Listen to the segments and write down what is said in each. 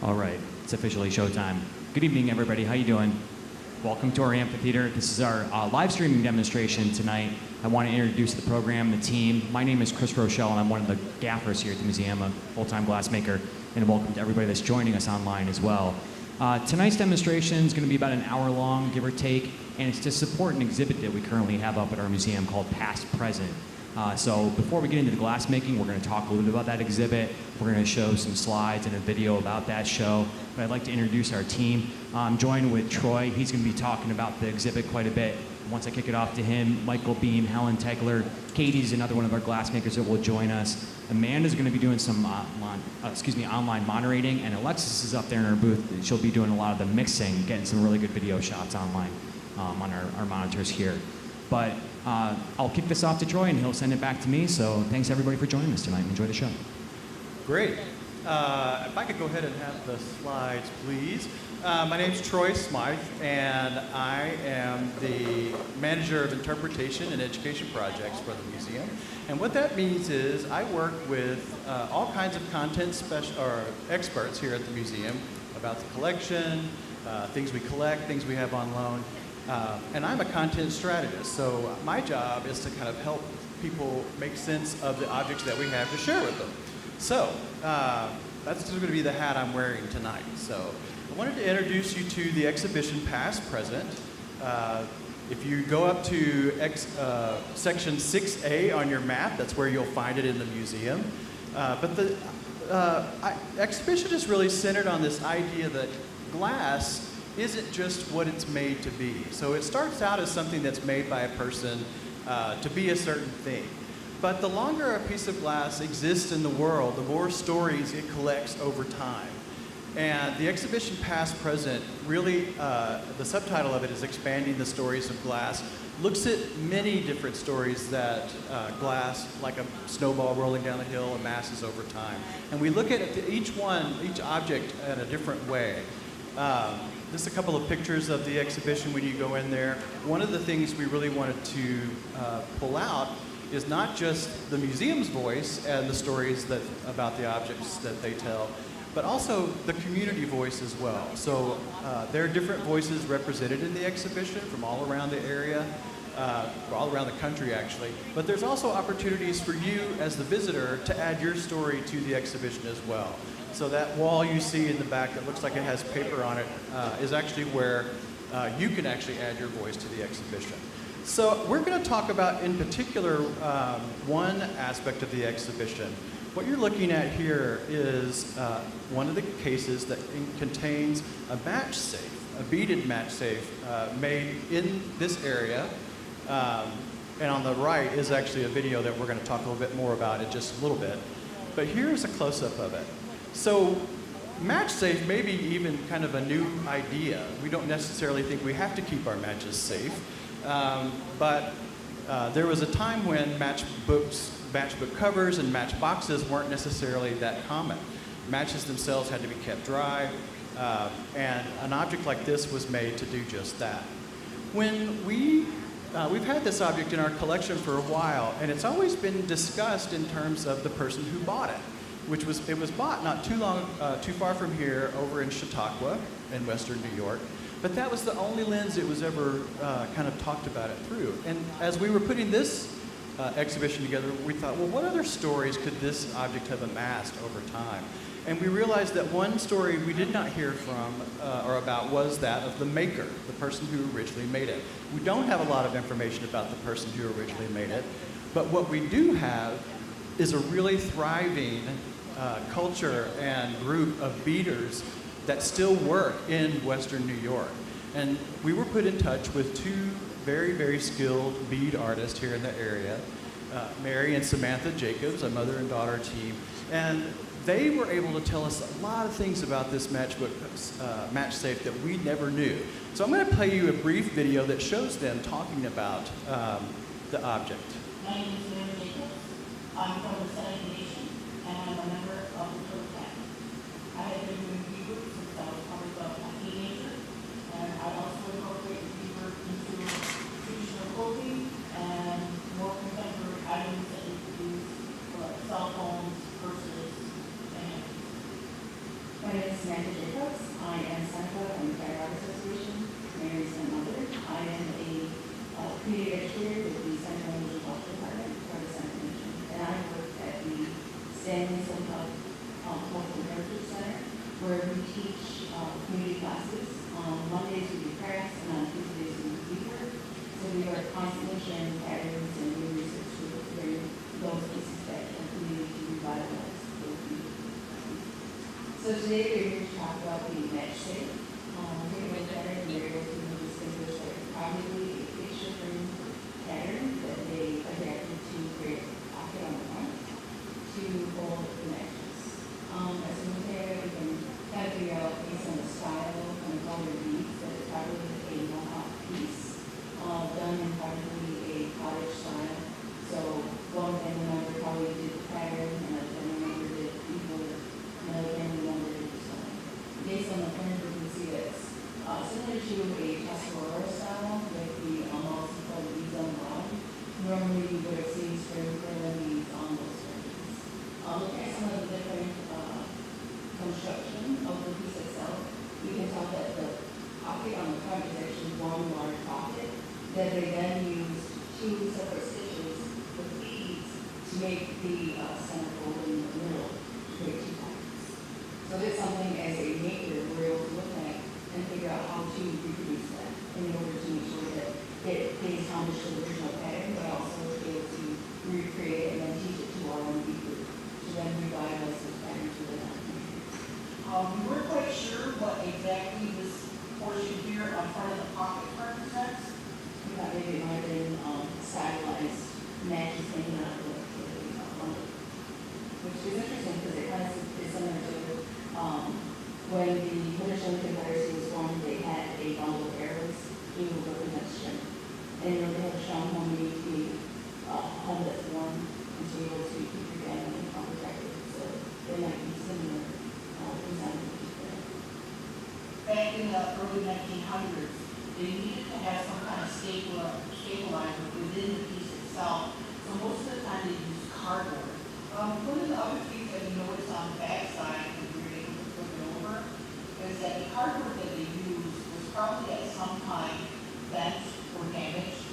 All right, it's officially showtime. Good evening, everybody. How you doing? Welcome to our amphitheater. This is our live streaming demonstration tonight. I want to introduce the program, the team. My name is Chris Rochelle, and I'm one of the gaffers here at the museum, a full-time glassmaker. And welcome to everybody that's joining us online as well. Tonight's demonstration is going to be about an hour long, give or take, and it's to support an exhibit that we currently have up at our museum called Past Present. So before we get into the glass making, we're going to talk a little bit about that exhibit. We're going to show some slides and a video about that show. But I'd like to introduce our team. I'm joined with Troy. He's going to be talking about the exhibit quite a bit. Once I kick it off to him, Michael Beam, Helen Tegler, Katie's another one of our glassmakers that will join us. Amanda's going to be doing some online moderating, and Alexis is up there in her booth. She'll be doing a lot of the mixing, getting some really good video shots online on our monitors here. But I'll kick this off to Troy, and he'll send it back to me. So thanks, everybody, for joining us tonight. Enjoy the show. Great. If I could go ahead and have the slides, please. My name's Troy Smythe, and I am the Manager of Interpretation and Education Projects for the museum. And what that means is I work with all kinds of content experts here at the museum about the collection, things we collect, things we have on loan. And I'm a content strategist, so my job is to kind of help people make sense of the objects that we have to share with them. So that's going to be the hat I'm wearing tonight. So I wanted to introduce you to the exhibition Past Present. If you go up to section 6A on your map, that's where you'll find it in the museum. But the exhibition is really centered on this idea that glass isn't just what it's made to be. So it starts out as something that's made by a person to be a certain thing. But the longer a piece of glass exists in the world, the more stories it collects over time. And the exhibition Past Present, really, the subtitle of it is Expanding the Stories of Glass, looks at many different stories that glass, like a snowball rolling down a hill, amasses over time. And we look at each object in a different way. Just a couple of pictures of the exhibition when you go in there. One of the things we really wanted to pull out is not just the museum's voice and the stories about the objects that they tell, but also the community voice as well. So there are different voices represented in the exhibition from all around the area, all around the country actually. But there's also opportunities for you as the visitor to add your story to the exhibition as well. So that wall you see in the back that looks like it has paper on it is actually where you can actually add your voice to the exhibition. So we're going to talk about, in particular, one aspect of the exhibition. What you're looking at here is one of the cases that contains a match safe, a beaded match safe made in this area. And on the right is actually a video that we're going to talk a little bit more about in just a little bit. But here's a close-up of it. So match safe may be even kind of a new idea. We don't necessarily think we have to keep our matches safe. But there was a time when matchbook covers and matchboxes weren't necessarily that common. Matches themselves had to be kept dry, and an object like this was made to do just that. When we've had this object in our collection for a while, and it's always been discussed in terms of the person who bought it. It was bought not too far from here over in Chautauqua in western New York, but that was the only lens it was ever kind of talked about it through. And as we were putting this exhibition together, we thought, well, what other stories could this object have amassed over time? And we realized that one story we did not hear from or about was that of the maker, the person who originally made it. We don't have a lot of information about the person who originally made it, but what we do have is a really thriving culture and group of beaders that still work in western New York. And we were put in touch with two very, very skilled bead artists here in the area, Mary and Samantha Jacobs, a mother and daughter team. And they were able to tell us a lot of things about this match safe that we never knew. So I'm going to play you a brief video that shows them talking about the object. My name is Mary Jacobs. I'm from the Senate Nation, and I'm a member of the Code Family. I have been doing beaver since I was probably about a teenager, and I also incorporated beaver into traditional clothing and more contemporary items that you could use, like cell phones, purses, and My name is Samantha constantly sharing patterns and new research tools to bring those pieces back to the community to revitalize those communities. So today we're here to talk about the match shape. Taking a pattern and they're able to distinguish that probably a picture frame pattern that they adapted to create a pocket on the front to hold the matches. As we look at it, we can kind of figure out based on the style and the color beads that it's probably a mohawk piece done in probably a cottage style. So one family member probably did the pattern, another family member did beadwork, another family member did the style. Based on the print, we can see that it's similar to a Tuscarora style with the multicolored beads on the bottom. Normally you would have seen sprinkler beads on those strings. Look at some of the different construction of the piece itself. You can tell that the pocket on the front is actually one large pocket that they then used two separate stitches with beads to make the center fold in the middle to create two pockets. So it's something as a maker we're able to look at and figure out how to reproduce that in order to make sure that it pays homage to the original pattern, but also to be able to recreate and then teach it to our own people to then revitalize this pattern to the community. We weren't quite sure what exactly this portion here on front of the pocket represents. We thought maybe it might have been stylized matches hanging out of the bundle, which is interesting because it kind of is similar to when the British Olympic Confederacy was formed, they had a bundle of arrows to represent strength. And they had shown how many to be home that's warm and to be able to keep your family protected. So they might be similar design. Back in the early 1900s, they needed to have some kind of stabilizer within the piece itself. So most of the time they used cardboard. One of the other things that you notice on the back side, if you're able to flip it over, is that the cardboard that they used was probably at some time bent or damaged.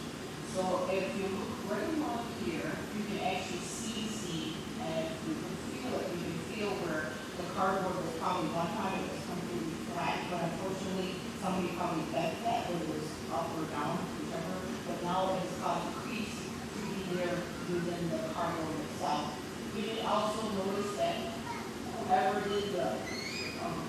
So if you look right along here, you can actually see the seam, and you can feel it. You can feel where the cardboard was probably one time it was completely flat, but unfortunately somebody probably bent that, whether it was up or down, whichever. But now it has caused a crease to be there within the cardboard itself. You should also notice that whoever did the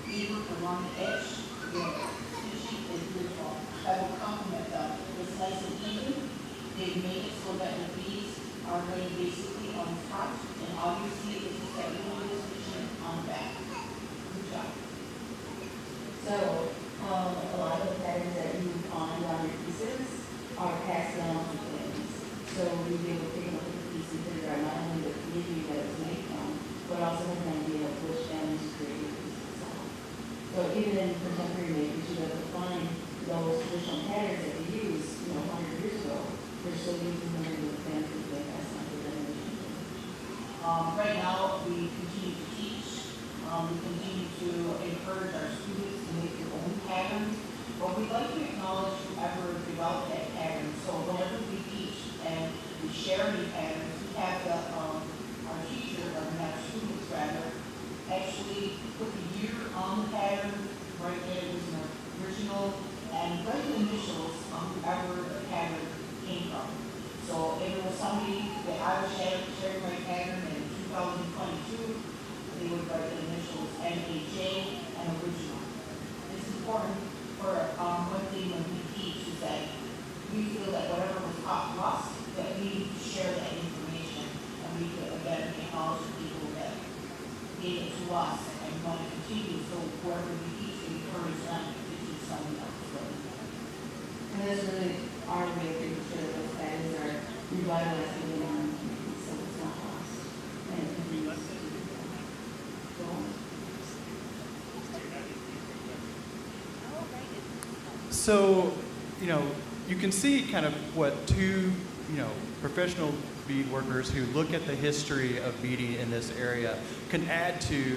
beadwork along the edge, the stitching is beautiful. That will complement them. It's nice and even. They made it so that the beads are laid basically on the front, and all you see is just that little bit of stitching on the back. Good job. So a lot of the patterns that you find on your pieces are passed down to families. So you'll be able to take a look at the piece and figure out not only the community that it was made from, but also have an idea of which families created the piece itself. So even in contemporary makers, you have to find those traditional patterns that we used, 100 years ago. They're still using them in the families that pass on to generation. Right now, we continue to teach. We continue to encourage our students to make their own patterns. But we'd like to acknowledge whoever developed that pattern. So whenever we teach and we share any patterns, we have our teacher, or our students rather, actually put the year on the pattern, right there. It was an original, and write the initials on whoever the pattern came from. So if it was somebody that I was sharing my pattern in 2022, they would write the initials NAJ and original. It's important for one thing when we teach is that we feel that whatever was taught to us, that we need to share that information, and we could again acknowledge the people that gave it to us and want to continue. So whoever we teach, we encourage them to teach someone else. And that's really our way of making sure that those patterns are revitalized within our own community, so it's not lost. And it continues to go on. So, you can see kind of what two, professional bead workers who look at the history of beading in this area can add to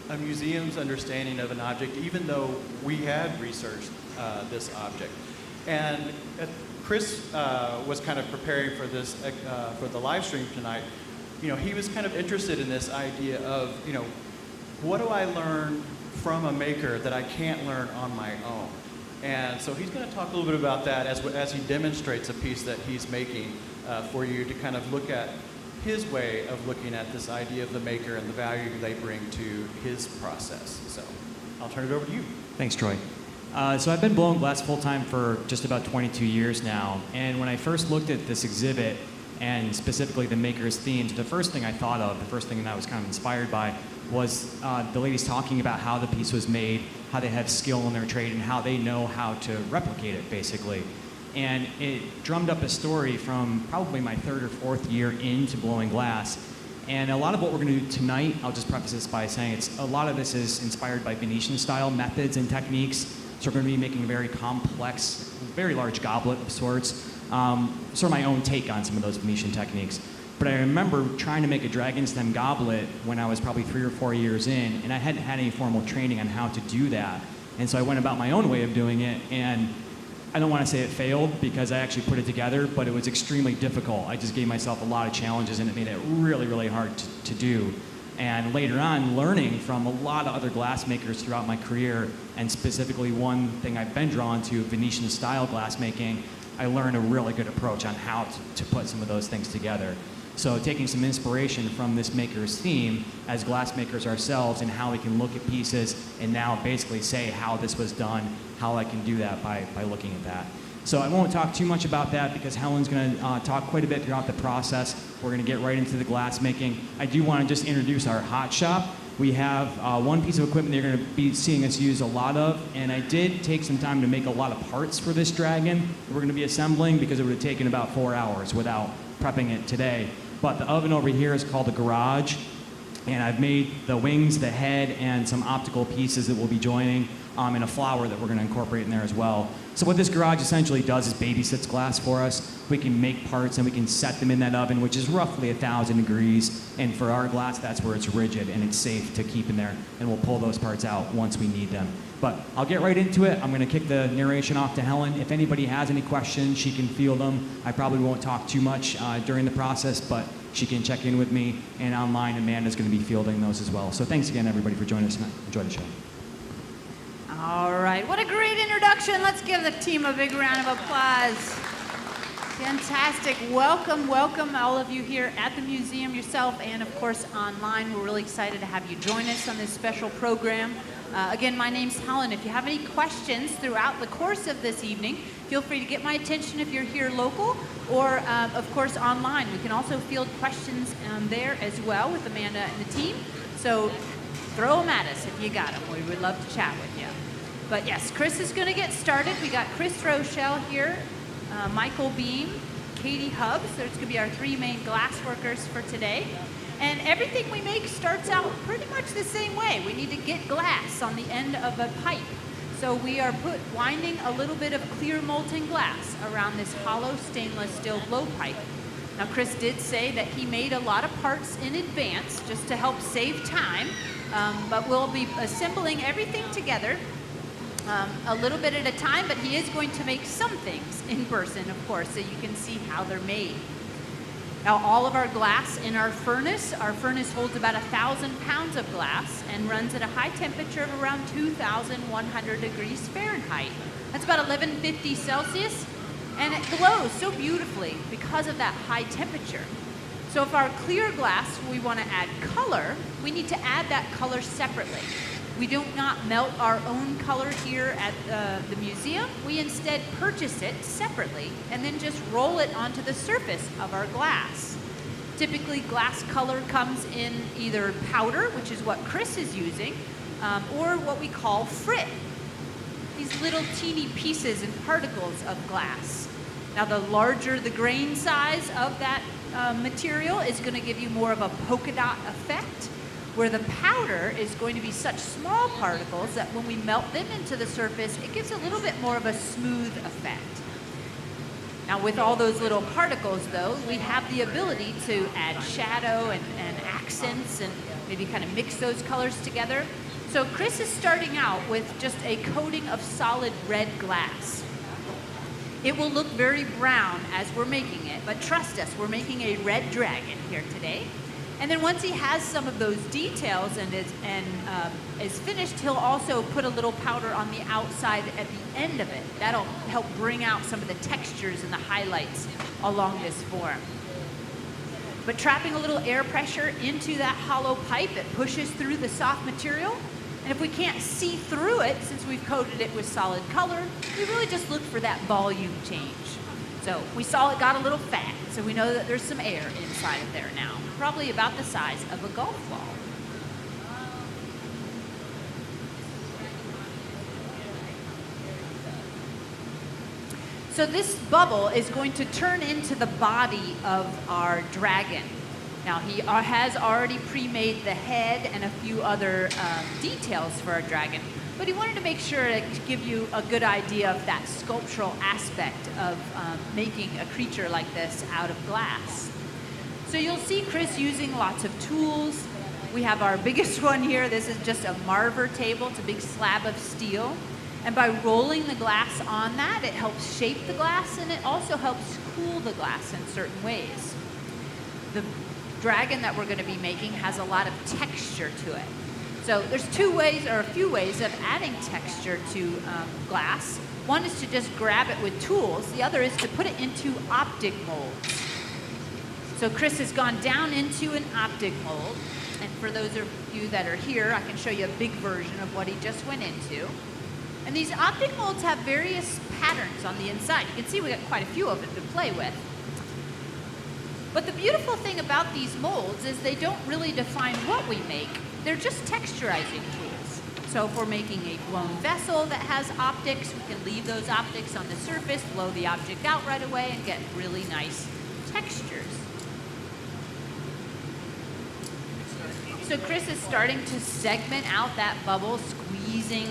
a museum's understanding of an object, even though we had researched this object. And Chris was kind of preparing for this, for the live stream tonight. He was kind of interested in this idea of, what do I learn from a maker that I can't learn on my own? And so he's going to talk a little bit about that as he demonstrates a piece that he's making for you to kind of look at his way of looking at this idea of the maker and the value they bring to his process. So I'll turn it over to you. Thanks, Troy. So I've been blowing glass full-time for just about 22 years now, and when I first looked at this exhibit, and specifically the maker's themes, the first thing I thought of, the first thing that I was kind of inspired by, was the ladies talking about how the piece was made, how they have skill in their trade, and how they know how to replicate it, basically. And it drummed up a story from probably my third or fourth year into blowing glass. And a lot of what we're going to do tonight, I'll just preface this by saying a lot of this is inspired by Venetian-style methods and techniques. So we're going to be making a very complex, very large goblet of sorts. Sort of my own take on some of those Venetian techniques. But I remember trying to make a dragon stem goblet when I was probably 3 or 4 years in, and I hadn't had any formal training on how to do that. And so I went about my own way of doing it, and I don't want to say it failed because I actually put it together, but it was extremely difficult. I just gave myself a lot of challenges, and it made it really, really hard to do. And later on, learning from a lot of other glassmakers throughout my career, and specifically one thing I've been drawn to, Venetian-style glassmaking, I learned a really good approach on how to put some of those things together. So taking some inspiration from this maker's theme as glassmakers ourselves and how we can look at pieces and now basically say how this was done, how I can do that by looking at that. So I won't talk too much about that because Helen's going to talk quite a bit throughout the process. We're going to get right into the glassmaking. I do want to just introduce our hot shop. We have one piece of equipment you're going to be seeing us use a lot of, and I did take some time to make a lot of parts for this dragon we're going to be assembling because it would have taken about 4 hours without prepping it today. But the oven over here is called the garage, and I've made the wings, the head, and some optical pieces that we'll be joining in a flower that we're going to incorporate in there as well. So what this garage essentially does is babysits glass for us. We can make parts and we can set them in that oven, which is roughly 1,000 degrees. And for our glass, that's where it's rigid and it's safe to keep in there. And we'll pull those parts out once we need them. But I'll get right into it. I'm going to kick the narration off to Helen. If anybody has any questions, she can field them. I probably won't talk too much during the process, but she can check in with me. And online, Amanda's going to be fielding those as well. So thanks again, everybody, for joining us tonight. Enjoy the show. All right, what a great introduction. Let's give the team a big round of applause. Fantastic. Welcome, welcome all of you here at the museum yourself and of course online. We're really excited to have you join us on this special program. Again, my name's Helen. If you have any questions throughout the course of this evening, feel free to get my attention if you're here local or of course online. We can also field questions there as well with Amanda and the team. So throw them at us if you got them. We would love to chat with you. But yes, Chris is going to get started. We got Chris Rochelle here, Michael Beam, Katie Hubbs. There's going to be our 3 main glass workers for today. And everything we make starts out pretty much the same way. We need to get glass on the end of a pipe. So we are winding a little bit of clear molten glass around this hollow stainless steel blowpipe. Now Chris did say that he made a lot of parts in advance just to help save time, but we'll be assembling everything together a little bit at a time, but he is going to make some things in person, of course, so you can see how they're made. Now, all of our glass in our furnace holds about 1,000 pounds of glass and runs at a high temperature of around 2,100 degrees Fahrenheit. That's about 1150 Celsius, and it glows so beautifully because of that high temperature. So if our clear glass, we want to add color, we need to add that color separately. We do not melt our own color here at the museum. We instead purchase it separately and then just roll it onto the surface of our glass. Typically, glass color comes in either powder, which is what Chris is using, or what we call frit. These little teeny pieces and particles of glass. Now, the larger the grain size of that material is going to give you more of a polka dot effect, where the powder is going to be such small particles that when we melt them into the surface, it gives a little bit more of a smooth effect. Now with all those little particles though, we have the ability to add shadow and accents and maybe kind of mix those colors together. So Chris is starting out with just a coating of solid red glass. It will look very brown as we're making it, but trust us, we're making a red dragon here today. And then once he has some of those details and is finished, he'll also put a little powder on the outside at the end of it. That'll help bring out some of the textures and the highlights along this form. But trapping a little air pressure into that hollow pipe, it pushes through the soft material. And if we can't see through it, since we've coated it with solid color, we really just look for that volume change. So we saw it got a little fat, so we know that there's some air inside of there now, probably about the size of a golf ball. So this bubble is going to turn into the body of our dragon. Now he has already pre-made the head and a few other details for our dragon, but he wanted to make sure to give you a good idea of that sculptural aspect of making a creature like this out of glass. So you'll see Chris using lots of tools. We have our biggest one here. This is just a marver table. It's a big slab of steel. And by rolling the glass on that, it helps shape the glass, and it also helps cool the glass in certain ways. The dragon that we're going to be making has a lot of texture to it. So there's two ways, or a few ways, of adding texture to glass. One is to just grab it with tools. The other is to put it into optic molds. So Chris has gone down into an optic mold. And for those of you that are here, I can show you a big version of what he just went into. And these optic molds have various patterns on the inside. You can see we got quite a few of them to play with. But the beautiful thing about these molds is they don't really define what we make. They're just texturizing tools. So if we're making a blown vessel that has optics, we can leave those optics on the surface, blow the object out right away, and get really nice textures. So Chris is starting to segment out that bubble, squeezing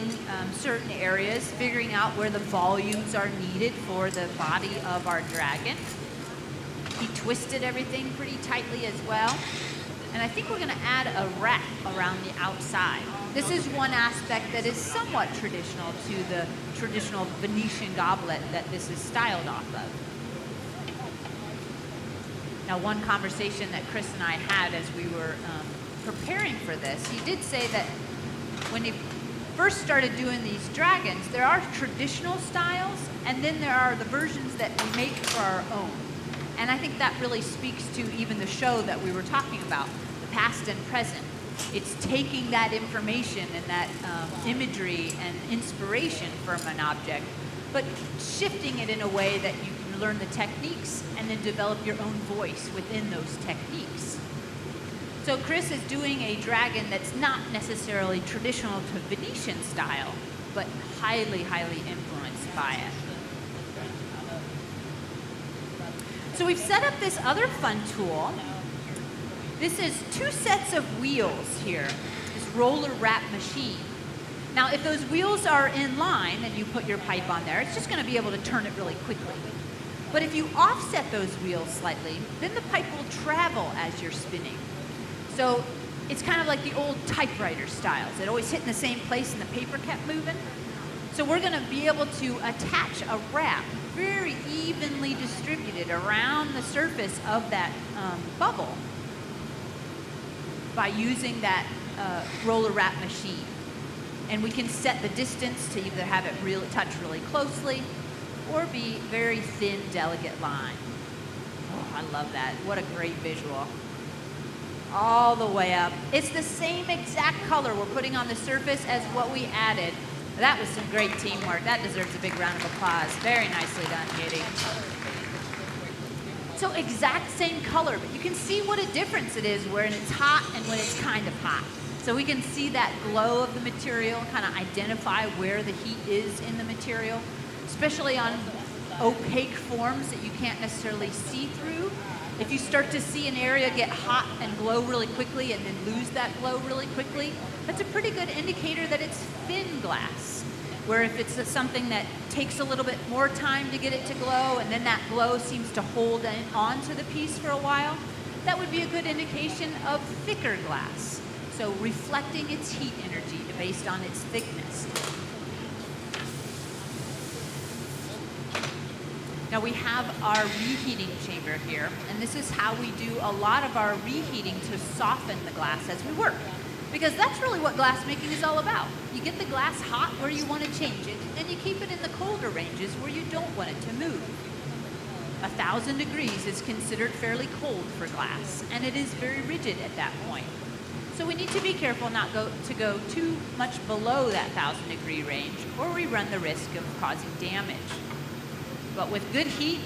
certain areas, figuring out where the volumes are needed for the body of our dragon. He twisted everything pretty tightly as well. And I think we're going to add a wrap around the outside. This is one aspect that is somewhat traditional to the traditional Venetian goblet that this is styled off of. Now, one conversation that Chris and I had as we were preparing for this, he did say that when he first started doing these dragons, there are traditional styles, and then there are the versions that we make for our own. And I think that really speaks to even the show that we were talking about, the past and present. It's taking that information and that imagery and inspiration from an object, but shifting it in a way that you can learn the techniques and then develop your own voice within those techniques. So Chris is doing a dragon that's not necessarily traditional to Venetian style, but highly, highly influenced by it. So we've set up this other fun tool. This is 2 sets of wheels here, this roller wrap machine. Now, if those wheels are in line and you put your pipe on there, it's just going to be able to turn it really quickly. But if you offset those wheels slightly, then the pipe will travel as you're spinning. So it's kind of like the old typewriter styles. It always hit in the same place and the paper kept moving. So we're going to be able to attach a wrap very evenly distributed around the surface of that bubble by using that roller wrap machine. And we can set the distance to either have it really touch really closely or be very thin, delicate line. Oh, I love that. What a great visual. All the way up. It's the same exact color we're putting on the surface as what we added. That was some great teamwork. That deserves a big round of applause. Very nicely done, Katie. So exact same color, but you can see what a difference it is when it's hot and when it's kind of hot. So we can see that glow of the material, kind of identify where the heat is in the material, especially on opaque forms that you can't necessarily see through. If you start to see an area get hot and glow really quickly and then lose that glow really quickly, that's a pretty good indicator that it's thin glass. Where if it's something that takes a little bit more time to get it to glow and then that glow seems to hold on to the piece for a while, that would be a good indication of thicker glass. So reflecting its heat energy based on its thickness. Now we have our reheating chamber here, and this is how we do a lot of our reheating to soften the glass as we work. Because that's really what glass making is all about. You get the glass hot where you want to change it, and you keep it in the colder ranges where you don't want it to move. 1,000 degrees is considered fairly cold for glass, and it is very rigid at that point. So we need to be careful not to go too much below that 1,000 degree range, or we run the risk of causing damage. But with good heat,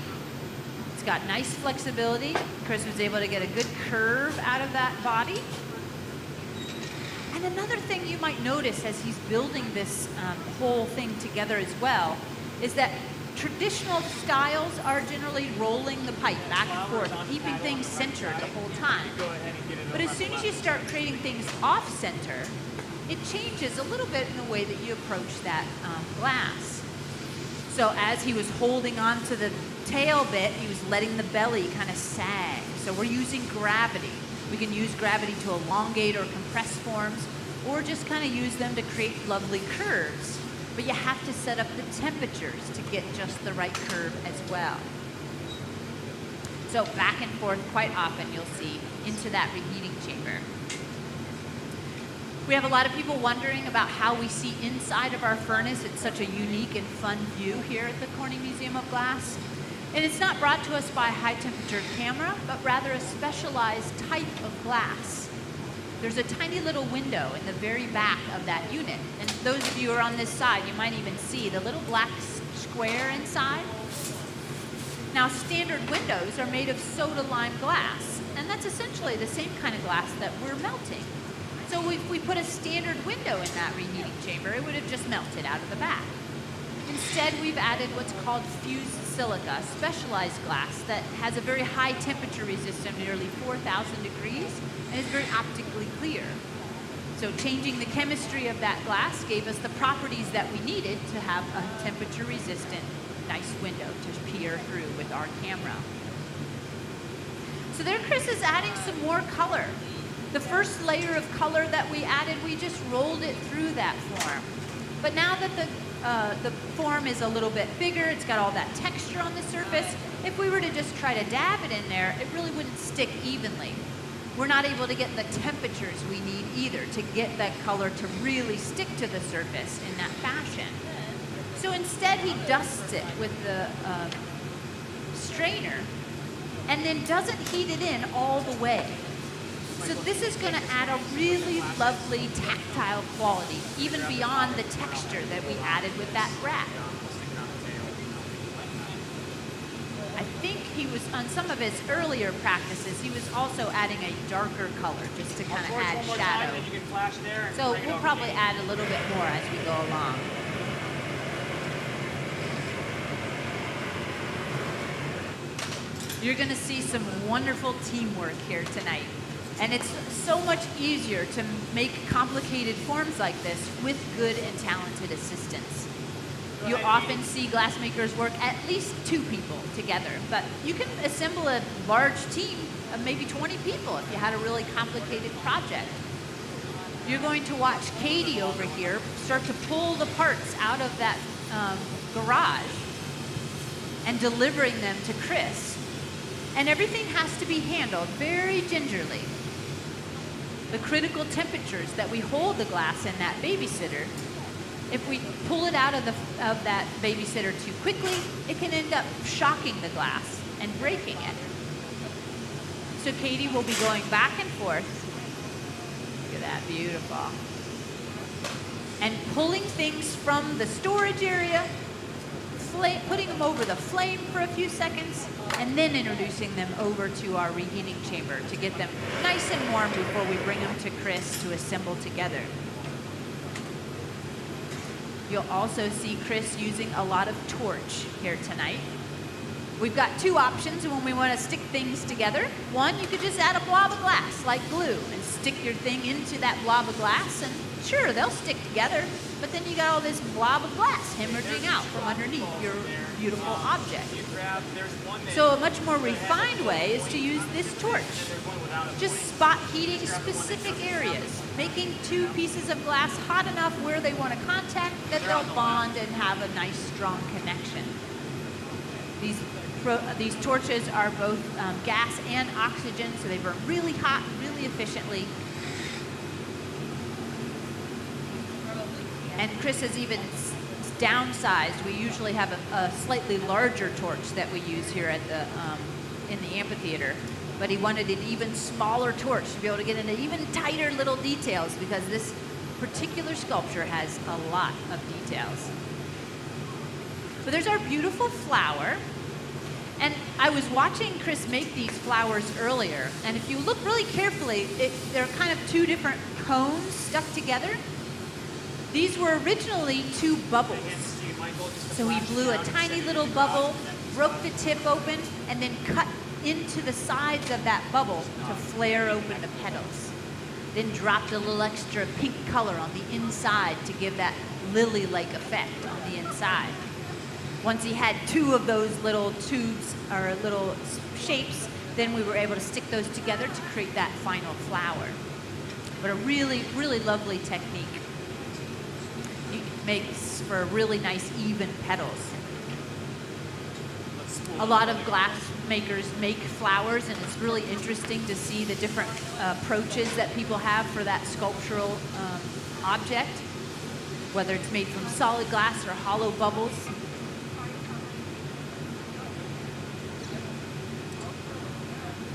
it's got nice flexibility. Chris was able to get a good curve out of that body. And another thing you might notice as he's building this whole thing together as well is that traditional styles are generally rolling the pipe back and forth, keeping things centered the whole time. But as soon as you start creating things off-center, it changes a little bit in the way that you approach that glass. So as he was holding on to the tail bit, he was letting the belly kind of sag. So we're using gravity. We can use gravity to elongate or compress forms, or just kind of use them to create lovely curves. But you have to set up the temperatures to get just the right curve as well. So back and forth quite often you'll see into that reheating chamber. We have a lot of people wondering about how we see inside of our furnace. It's such a unique and fun view here at the Corning Museum of Glass. And it's not brought to us by a high temperature camera, but rather a specialized type of glass. There's a tiny little window in the very back of that unit. And those of you who are on this side, you might even see the little black square inside. Now, standard windows are made of soda lime glass, and that's essentially the same kind of glass that we're melting. So if we put a standard window in that reheating chamber, it would have just melted out of the back. Instead, we've added what's called fused silica, specialized glass that has a very high temperature resistance, nearly 4,000 degrees, and is very optically clear. So changing the chemistry of that glass gave us the properties that we needed to have a temperature resistant, nice window to peer through with our camera. So there Chris is adding some more color. The first layer of color that we added, we just rolled it through that form. But now that the form is a little bit bigger, it's got all that texture on the surface, if we were to just try to dab it in there, it really wouldn't stick evenly. We're not able to get the temperatures we need either to get that color to really stick to the surface in that fashion. So instead he dusts it with the strainer and then doesn't heat it in all the way. So this is going to add a really lovely tactile quality, even beyond the texture that we added with that rack. I think he was, on some of his earlier practices, he was also adding a darker color just to kind of add shadow. So we'll probably add a little bit more as we go along. You're going to see some wonderful teamwork here tonight. And it's so much easier to make complicated forms like this with good and talented assistants. You often see glassmakers work at least 2 people together, but you can assemble a large team of maybe 20 people if you had a really complicated project. You're going to watch Katie over here start to pull the parts out of that garage and delivering them to Chris. And everything has to be handled very gingerly. The critical temperatures that we hold the glass in that babysitter, if we pull it out of that babysitter too quickly, it can end up shocking the glass and breaking it. So Katie will be going back and forth. Look at that, beautiful. And pulling things from the storage area, putting them over the flame for a few seconds, and then introducing them over to our reheating chamber to get them nice and warm before we bring them to Chris to assemble together. You'll also see Chris using a lot of torch here tonight. We've got 2 options when we want to stick things together. One, you could just add a blob of glass like glue and stick your thing into that blob of glass, and sure, they'll stick together, but then you got all this blob of glass hemorrhaging out from underneath your beautiful object. So a much more refined way is to use this torch. Just spot heating specific areas, making 2 pieces of glass hot enough where they want to contact that they'll bond and have a nice strong connection. These these torches are both gas and oxygen, so they burn really hot, really efficiently. And Chris has even downsized. We usually have a slightly larger torch that we use here at the in the amphitheater, but he wanted an even smaller torch to be able to get into even tighter little details, because this particular sculpture has a lot of details. So there's our beautiful flower. And I was watching Chris make these flowers earlier, and if you look really carefully, they're kind of two different cones stuck together. These were originally two bubbles. So he blew a tiny little bubble, broke the tip open, and then cut into the sides of that bubble to flare open the petals. Then dropped a little extra pink color on the inside to give that lily-like effect on the inside. Once he had two of those little tubes or little shapes, then we were able to stick those together to create that final flower. But a really, really lovely technique. It makes for really nice, even petals. A lot of glass makers make flowers, and it's really interesting to see the different approaches that people have for that sculptural object, whether it's made from solid glass or hollow bubbles.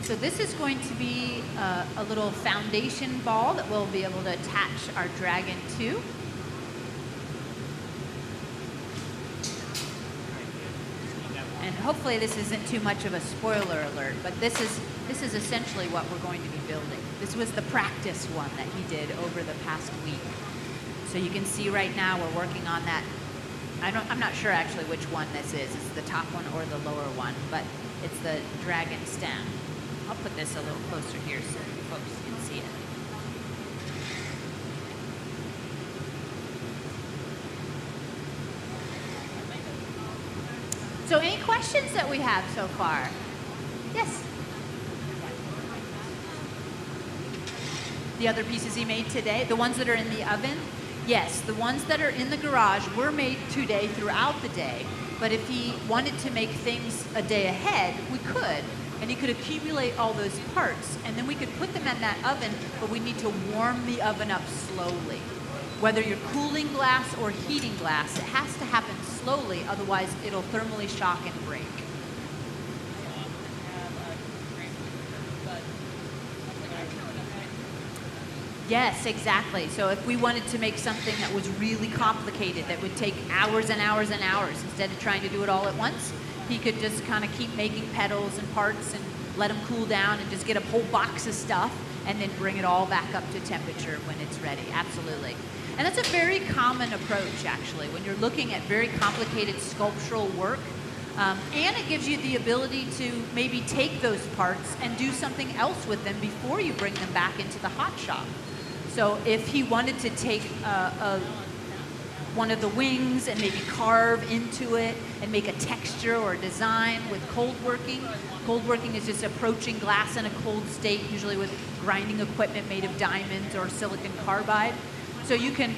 So this is going to be a little foundation ball that we'll be able to attach our dragon to. And hopefully this isn't too much of a spoiler alert, but this is essentially what we're going to be building. This was the practice one that he did over the past week. So you can see right now we're working on that. I'm not sure actually which one this is. It's the top one or the lower one, but it's the dragon stem. I'll put this a little closer here so you folks can see it. So any questions that we have so far? Yes? The other pieces he made today, the ones that are in the oven? Yes, the ones that are in the garage were made today throughout the day, but if he wanted to make things a day ahead, we could. And he could accumulate all those parts, and then we could put them in that oven, but we need to warm the oven up slowly. Whether you're cooling glass or heating glass, it has to happen slowly, otherwise it'll thermally shock and break. Yes, exactly. So if we wanted to make something that was really complicated, that would take hours and hours and hours, instead of trying to do it all at once, he could just kind of keep making petals and parts and let them cool down and just get a whole box of stuff and then bring it all back up to temperature when it's ready. Absolutely. And that's a very common approach, actually, when you're looking at very complicated sculptural work. And it gives you the ability to maybe take those parts and do something else with them before you bring them back into the hot shop. So if he wanted to take one of the wings and maybe carve into it and make a texture or a design with cold working. Cold working is just approaching glass in a cold state, usually with grinding equipment made of diamonds or silicon carbide. So you can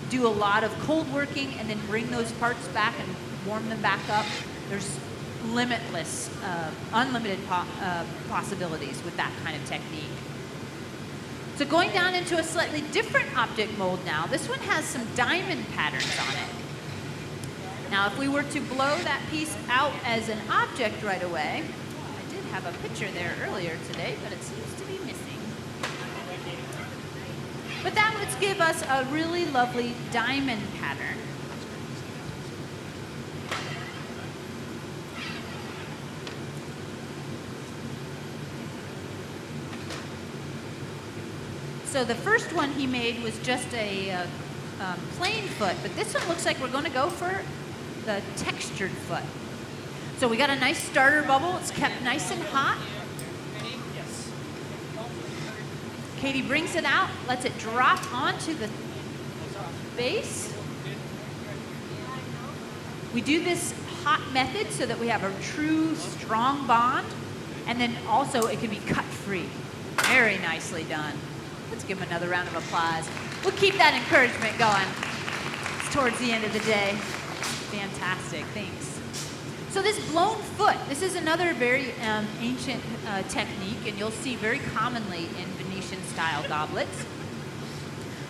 do a lot of cold working and then bring those parts back and warm them back up. There's limitless, unlimited possibilities with that kind of technique. So going down into a slightly different object mold now, this one has some diamond patterns on it. Now if we were to blow that piece out as an object right away, I did have a picture there earlier today, but it seems to be missing. But that would give us a really lovely diamond pattern. So the first one he made was just a plain foot, but this one looks like we're going to go for the textured foot. So we got a nice starter bubble. It's kept nice and hot. Katie brings it out, lets it drop onto the base. We do this hot method so that we have a true strong bond, and then also it can be cut free. Very nicely done. Let's give him another round of applause. We'll keep that encouragement going. It's towards the end of the day. Fantastic, thanks. So this blown foot, this is another very ancient technique, and you'll see very commonly in Venetian-style goblets.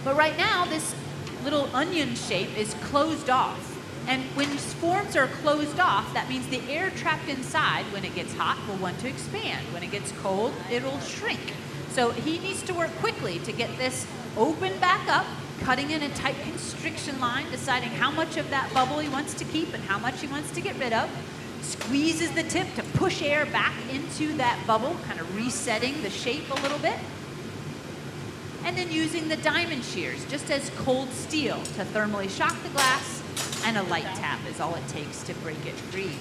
But right now, this little onion shape is closed off. And when forms are closed off, that means the air trapped inside, when it gets hot, will want to expand. When it gets cold, it'll shrink. So he needs to work quickly to get this open back up, cutting in a tight constriction line, deciding how much of that bubble he wants to keep and how much he wants to get rid of. Squeezes the tip to push air back into that bubble, kind of resetting the shape a little bit. And then using the diamond shears, just as cold steel, to thermally shock the glass, and a light tap is all it takes to break it free.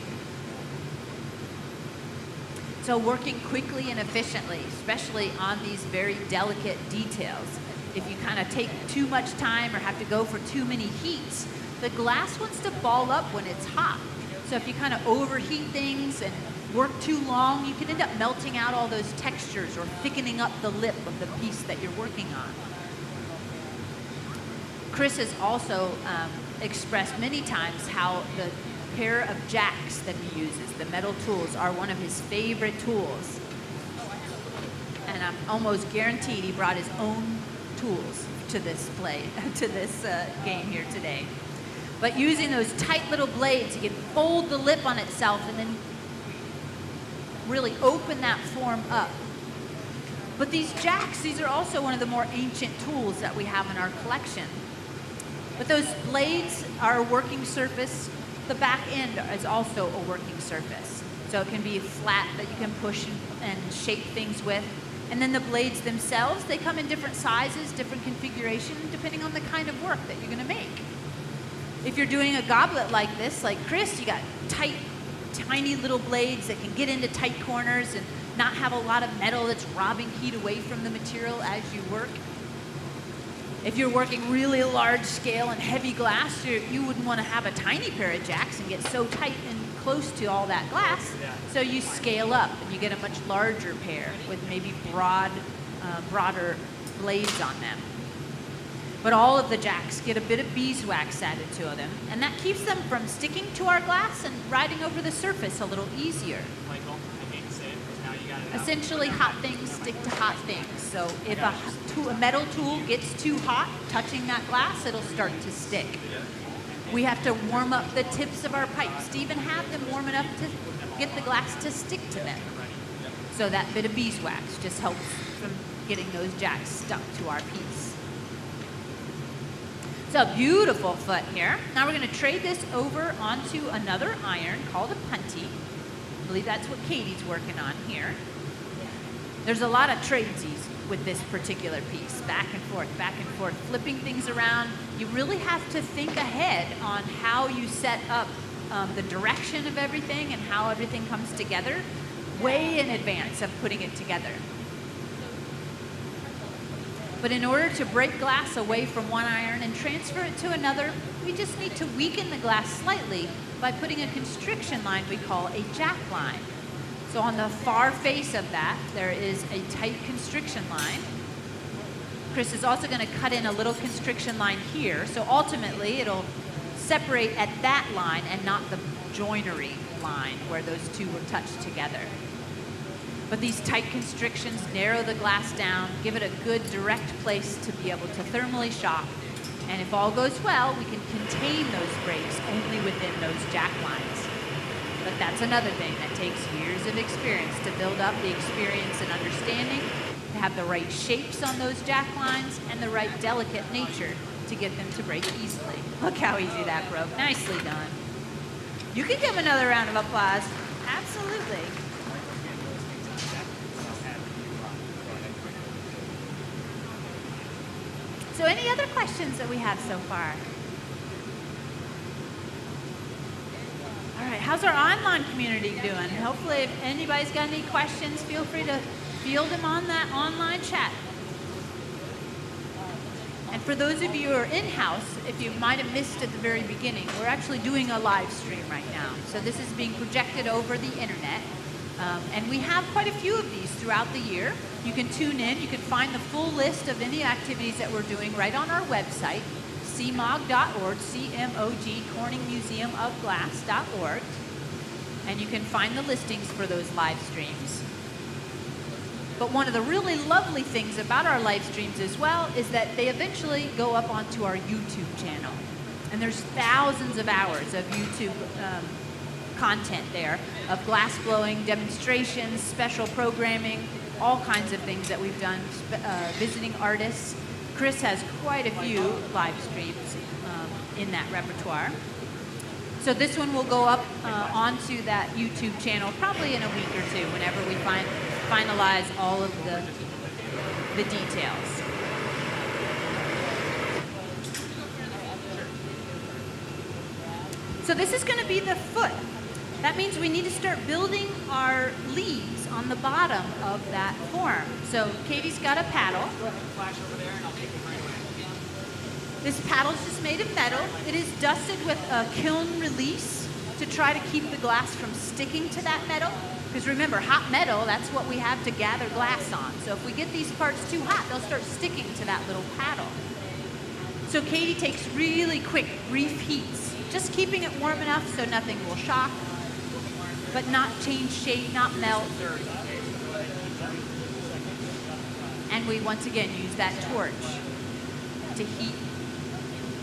So working quickly and efficiently, especially on these very delicate details. If you kind of take too much time or have to go for too many heats, the glass wants to ball up when it's hot. So if you kind of overheat things and work too long, you can end up melting out all those textures or thickening up the lip of the piece that you're working on. Chris has also expressed many times how the pair of jacks that he uses, the metal tools, are one of his favorite tools. And I'm almost guaranteed he brought his own tools to this game here today. But using those tight little blades, you can fold the lip on itself and then really open that form up. But these jacks, these are also one of the more ancient tools that we have in our collection. But those blades are a working surface. The back end is also a working surface. So it can be flat that you can push and shape things with. And then the blades themselves, they come in different sizes, different configuration, depending on the kind of work that you're going to make. If you're doing a goblet like this, like Chris, you got tight, tiny little blades that can get into tight corners and not have a lot of metal that's robbing heat away from the material as you work. If you're working really large scale and heavy glass, you wouldn't want to have a tiny pair of jacks and get so tight and close to all that glass. So you scale up and you get a much larger pair with maybe broader blades on them. But all of the jacks get a bit of beeswax added to them, and that keeps them from sticking to our glass and riding over the surface a little easier. Michael, I hate to say it, because now you got it out. Essentially, hot things stick to hot things. So if a metal tool gets too hot, touching that glass, it'll start to stick. We have to warm up the tips of our pipes to even have them warm enough to get the glass to stick to them. So that bit of beeswax just helps from getting those jacks stuck to our piece. It's a beautiful foot here. Now we're going to trade this over onto another iron called a punty. I believe that's what Katie's working on here. There's a lot of tradesies with this particular piece, back and forth, flipping things around. You really have to think ahead on how you set up the direction of everything and how everything comes together way in advance of putting it together. But in order to break glass away from one iron and transfer it to another, we just need to weaken the glass slightly by putting a constriction line we call a jack line. So on the far face of that, there is a tight constriction line. Chris is also going to cut in a little constriction line here, so ultimately it'll separate at that line and not the joinery line where those two will touch together. But these tight constrictions narrow the glass down, give it a good direct place to be able to thermally shock, and if all goes well, we can contain those breaks only within those jack lines. But that's another thing that takes years of experience to build up the experience and understanding, to have the right shapes on those jack lines and the right delicate nature to get them to break easily. Look how easy that broke. Nicely done. You can give him another round of applause. Absolutely. So any other questions that we have so far? All right, how's our online community doing? Hopefully if anybody's got any questions, feel free to field them on that online chat. And for those of you who are in-house, if you might have missed at the very beginning, we're actually doing a live stream right now. So this is being projected over the internet. And we have quite a few of these throughout the year. You can tune in. You can find the full list of any activities that we're doing right on our website, cmog.org, CMOG, Corning Museum of Glass.org. and you can find the listings for those live streams. But one of the really lovely things about our live streams as well is that they eventually go up onto our YouTube channel. And there's thousands of hours of YouTube content there of glass blowing, demonstrations, special programming, all kinds of things that we've done, visiting artists. Chris has quite a few live streams in that repertoire. So this one will go up onto that YouTube channel probably in a week or two whenever we finalize all of the details. So this is going to be the foot. That means we need to start building our leaves on the bottom of that form. So Katie's got a paddle. This paddle is just made of metal. It is dusted with a kiln release to try to keep the glass from sticking to that metal. Because remember, hot metal, that's what we have to gather glass on. So if we get these parts too hot, they'll start sticking to that little paddle. So Katie takes really quick, brief heats, just keeping it warm enough so nothing will shock, but not change shape, not melt. And we once again use that torch to heat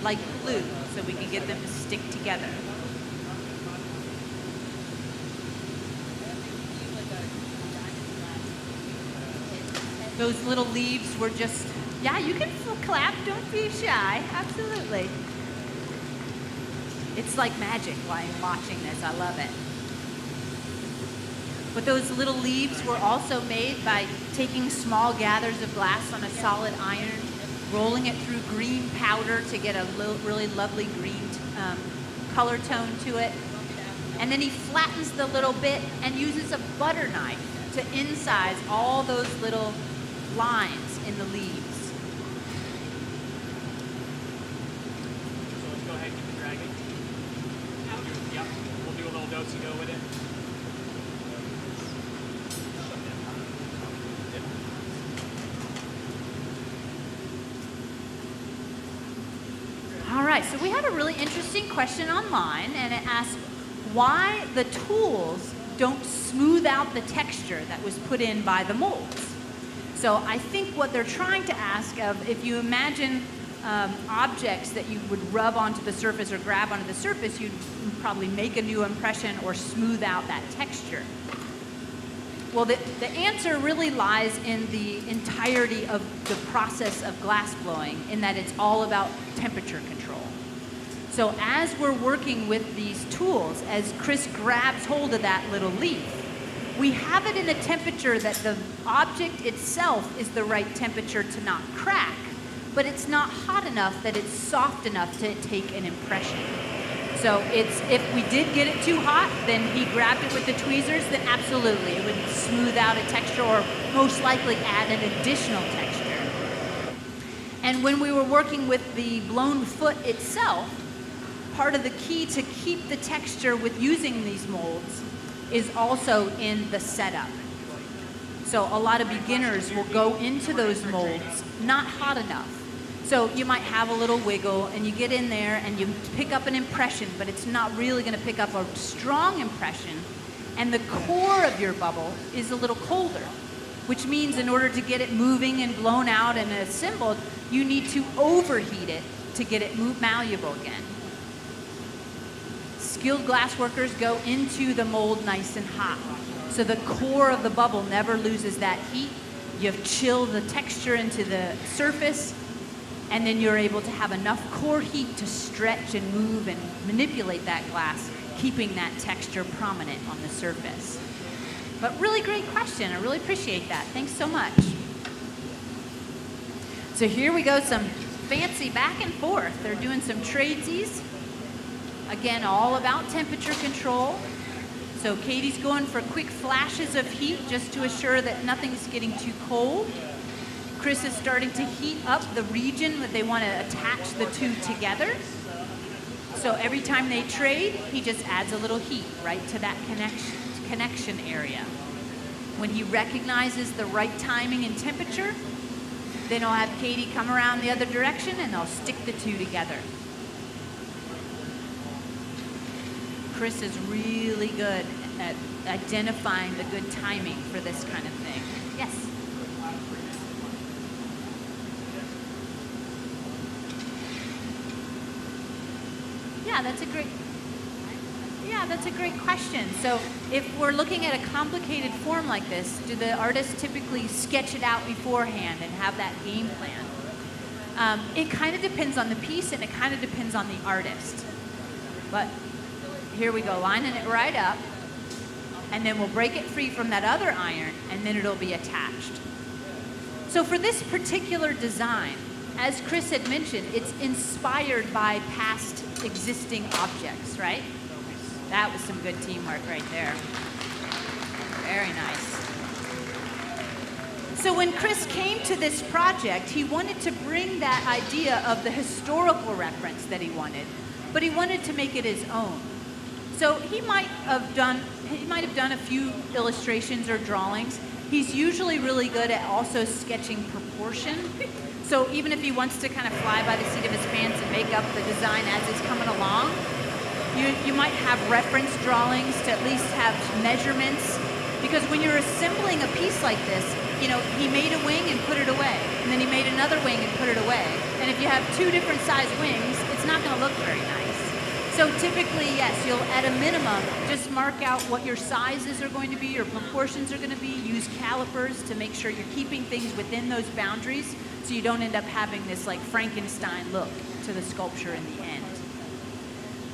like glue so we can get them to stick together. Those little leaves were just, yeah, you can clap, don't be shy, absolutely. It's like magic while I'm watching this, I love it. But those little leaves were also made by taking small gathers of glass on a solid iron, rolling it through green powder to get a really lovely green color tone to it. And then he flattens the little bit and uses a butter knife to incise all those little lines in the leaves. So let's go ahead and keep the dragging. Yep, we'll do a little do-si-do with it. All right, so we had a really interesting question online, and it asked why the tools don't smooth out the texture that was put in by the molds. So I think what they're trying to ask of, if you imagine objects that you would rub onto the surface or grab onto the surface, you'd probably make a new impression or smooth out that texture. Well, the answer really lies in the entirety of the process of glass blowing, in that it's all about temperature control. So as we're working with these tools, as Chris grabs hold of that little leaf, we have it in a temperature that the object itself is the right temperature to not crack, but it's not hot enough that it's soft enough to take an impression. So if we did get it too hot, then he grabbed it with the tweezers, then absolutely, it would smooth out a texture or most likely add an additional texture. And when we were working with the blown foot itself, part of the key to keep the texture with using these molds is also in the setup. So a lot of beginners will go into those molds not hot enough. So you might have a little wiggle and you get in there and you pick up an impression, but it's not really going to pick up a strong impression. And the core of your bubble is a little colder, which means in order to get it moving and blown out and assembled, you need to overheat it to get it malleable again. Skilled glass workers go into the mold nice and hot. So the core of the bubble never loses that heat. You chill the texture into the surface, and then you're able to have enough core heat to stretch and move and manipulate that glass, keeping that texture prominent on the surface. But really great question. I really appreciate that. Thanks so much. So here we go, some fancy back and forth. They're doing some tradesies. Again, all about temperature control. So Katie's going for quick flashes of heat just to assure that nothing's getting too cold. Chris is starting to heat up the region that they want to attach the two together. So every time they trade, he just adds a little heat right to that connection area. When he recognizes the right timing and temperature, then I'll have Katie come around the other direction and they'll stick the two together. Chris is really good at identifying the good timing for this kind of thing. Yes? Yeah, that's a great question. So if we're looking at a complicated form like this, do the artists typically sketch it out beforehand and have that game plan? It kind of depends on the piece, and it kind of depends on the artist. But here we go, lining it right up, and then we'll break it free from that other iron, and then it'll be attached. So for this particular design, as Chris had mentioned, it's inspired by past existing objects, right? That was some good teamwork right there. Very nice. So when Chris came to this project, he wanted to bring that idea of the historical reference that he wanted, but he wanted to make it his own. So he might have done a few illustrations or drawings. He's usually really good at also sketching proportion. So even if he wants to kind of fly by the seat of his pants and make up the design as it's coming along, you might have reference drawings to at least have measurements. Because when you're assembling a piece like this, you know, he made a wing and put it away, and then he made another wing and put it away. And if you have two different size wings, it's not going to look very nice. So typically, yes, you'll at a minimum just mark out what your sizes are going to be, your proportions are going to be, use calipers to make sure you're keeping things within those boundaries so you don't end up having this like Frankenstein look to the sculpture in the end.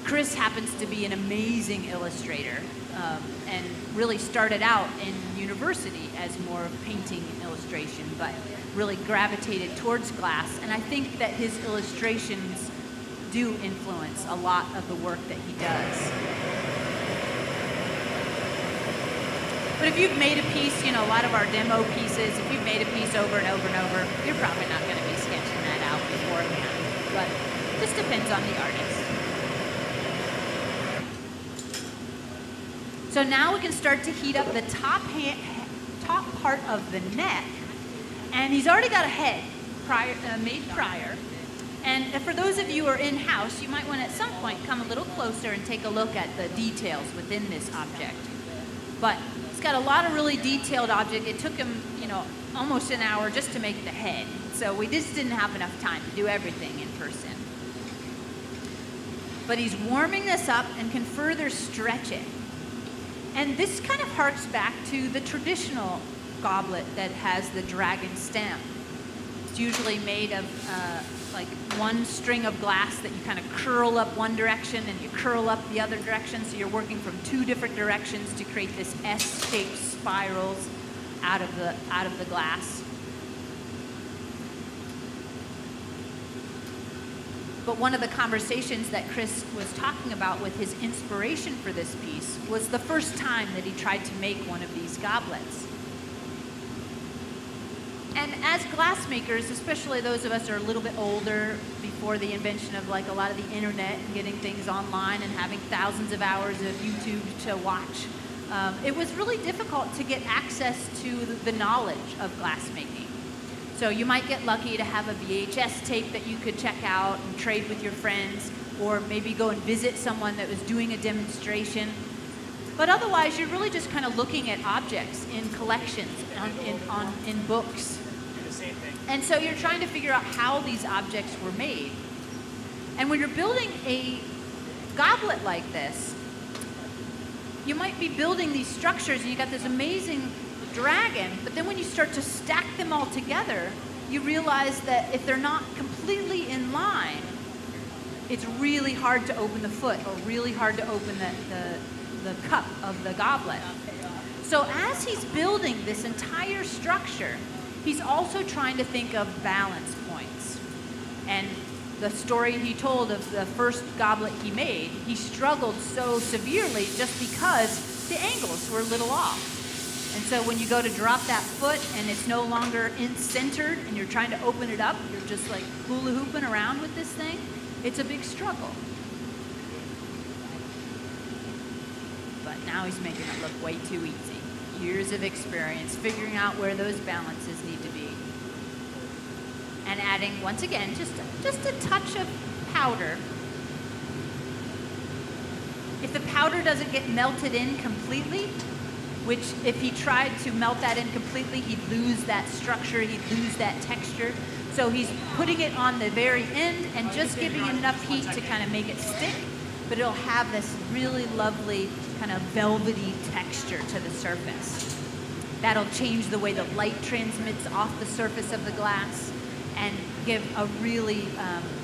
Chris happens to be an amazing illustrator and really started out in university as more of painting and illustration, but really gravitated towards glass. And I think that his illustrations do influence a lot of the work that he does. But if you've made a piece, you know, a lot of our demo pieces, if you've made a piece over and over and over, you're probably not going to be sketching that out beforehand. But it just depends on the artist. So now we can start to heat up the top part of the neck. And he's already got a head made prior. And for those of you who are in-house, you might want to at some point come a little closer and take a look at the details within this object. But it's got a lot of really detailed object. It took him, you know, almost an hour just to make the head. So we just didn't have enough time to do everything in person. But he's warming this up and can further stretch it. And this kind of harks back to the traditional goblet that has the dragon stem. It's usually made of like one string of glass that you kind of curl up one direction and you curl up the other direction, so you're working from two different directions to create this S-shaped spirals out of the glass. But one of the conversations that Chris was talking about with his inspiration for this piece was the first time that he tried to make one of these goblets. And as glassmakers, especially those of us who are a little bit older, before the invention of like a lot of the internet and getting things online and having thousands of hours of YouTube to watch, it was really difficult to get access to the knowledge of glassmaking. So you might get lucky to have a VHS tape that you could check out and trade with your friends, or maybe go and visit someone that was doing a demonstration. But otherwise, you're really just kind of looking at objects in collections, in books. And so you're trying to figure out how these objects were made. And when you're building a goblet like this, you might be building these structures and you got this amazing dragon, but then when you start to stack them all together, you realize that if they're not completely in line, it's really hard to open the foot or really hard to open the cup of the goblet. So as he's building this entire structure, he's also trying to think of balance points. And the story he told of the first goblet he made, he struggled so severely just because the angles were a little off. And so when you go to drop that foot and it's no longer centered and you're trying to open it up, you're just like hula hooping around with this thing, it's a big struggle. But now he's making it look way too easy. Years of experience figuring out where those balances need to be. And adding, once again, just a touch of powder. If the powder doesn't get melted in completely, which if he tried to melt that in completely, he'd lose that structure, he'd lose that texture. So he's putting it on the very end and just giving enough heat to kind of make it stick, but it'll have this really lovely kind of velvety texture to the surface. That'll change the way the light transmits off the surface of the glass and give a really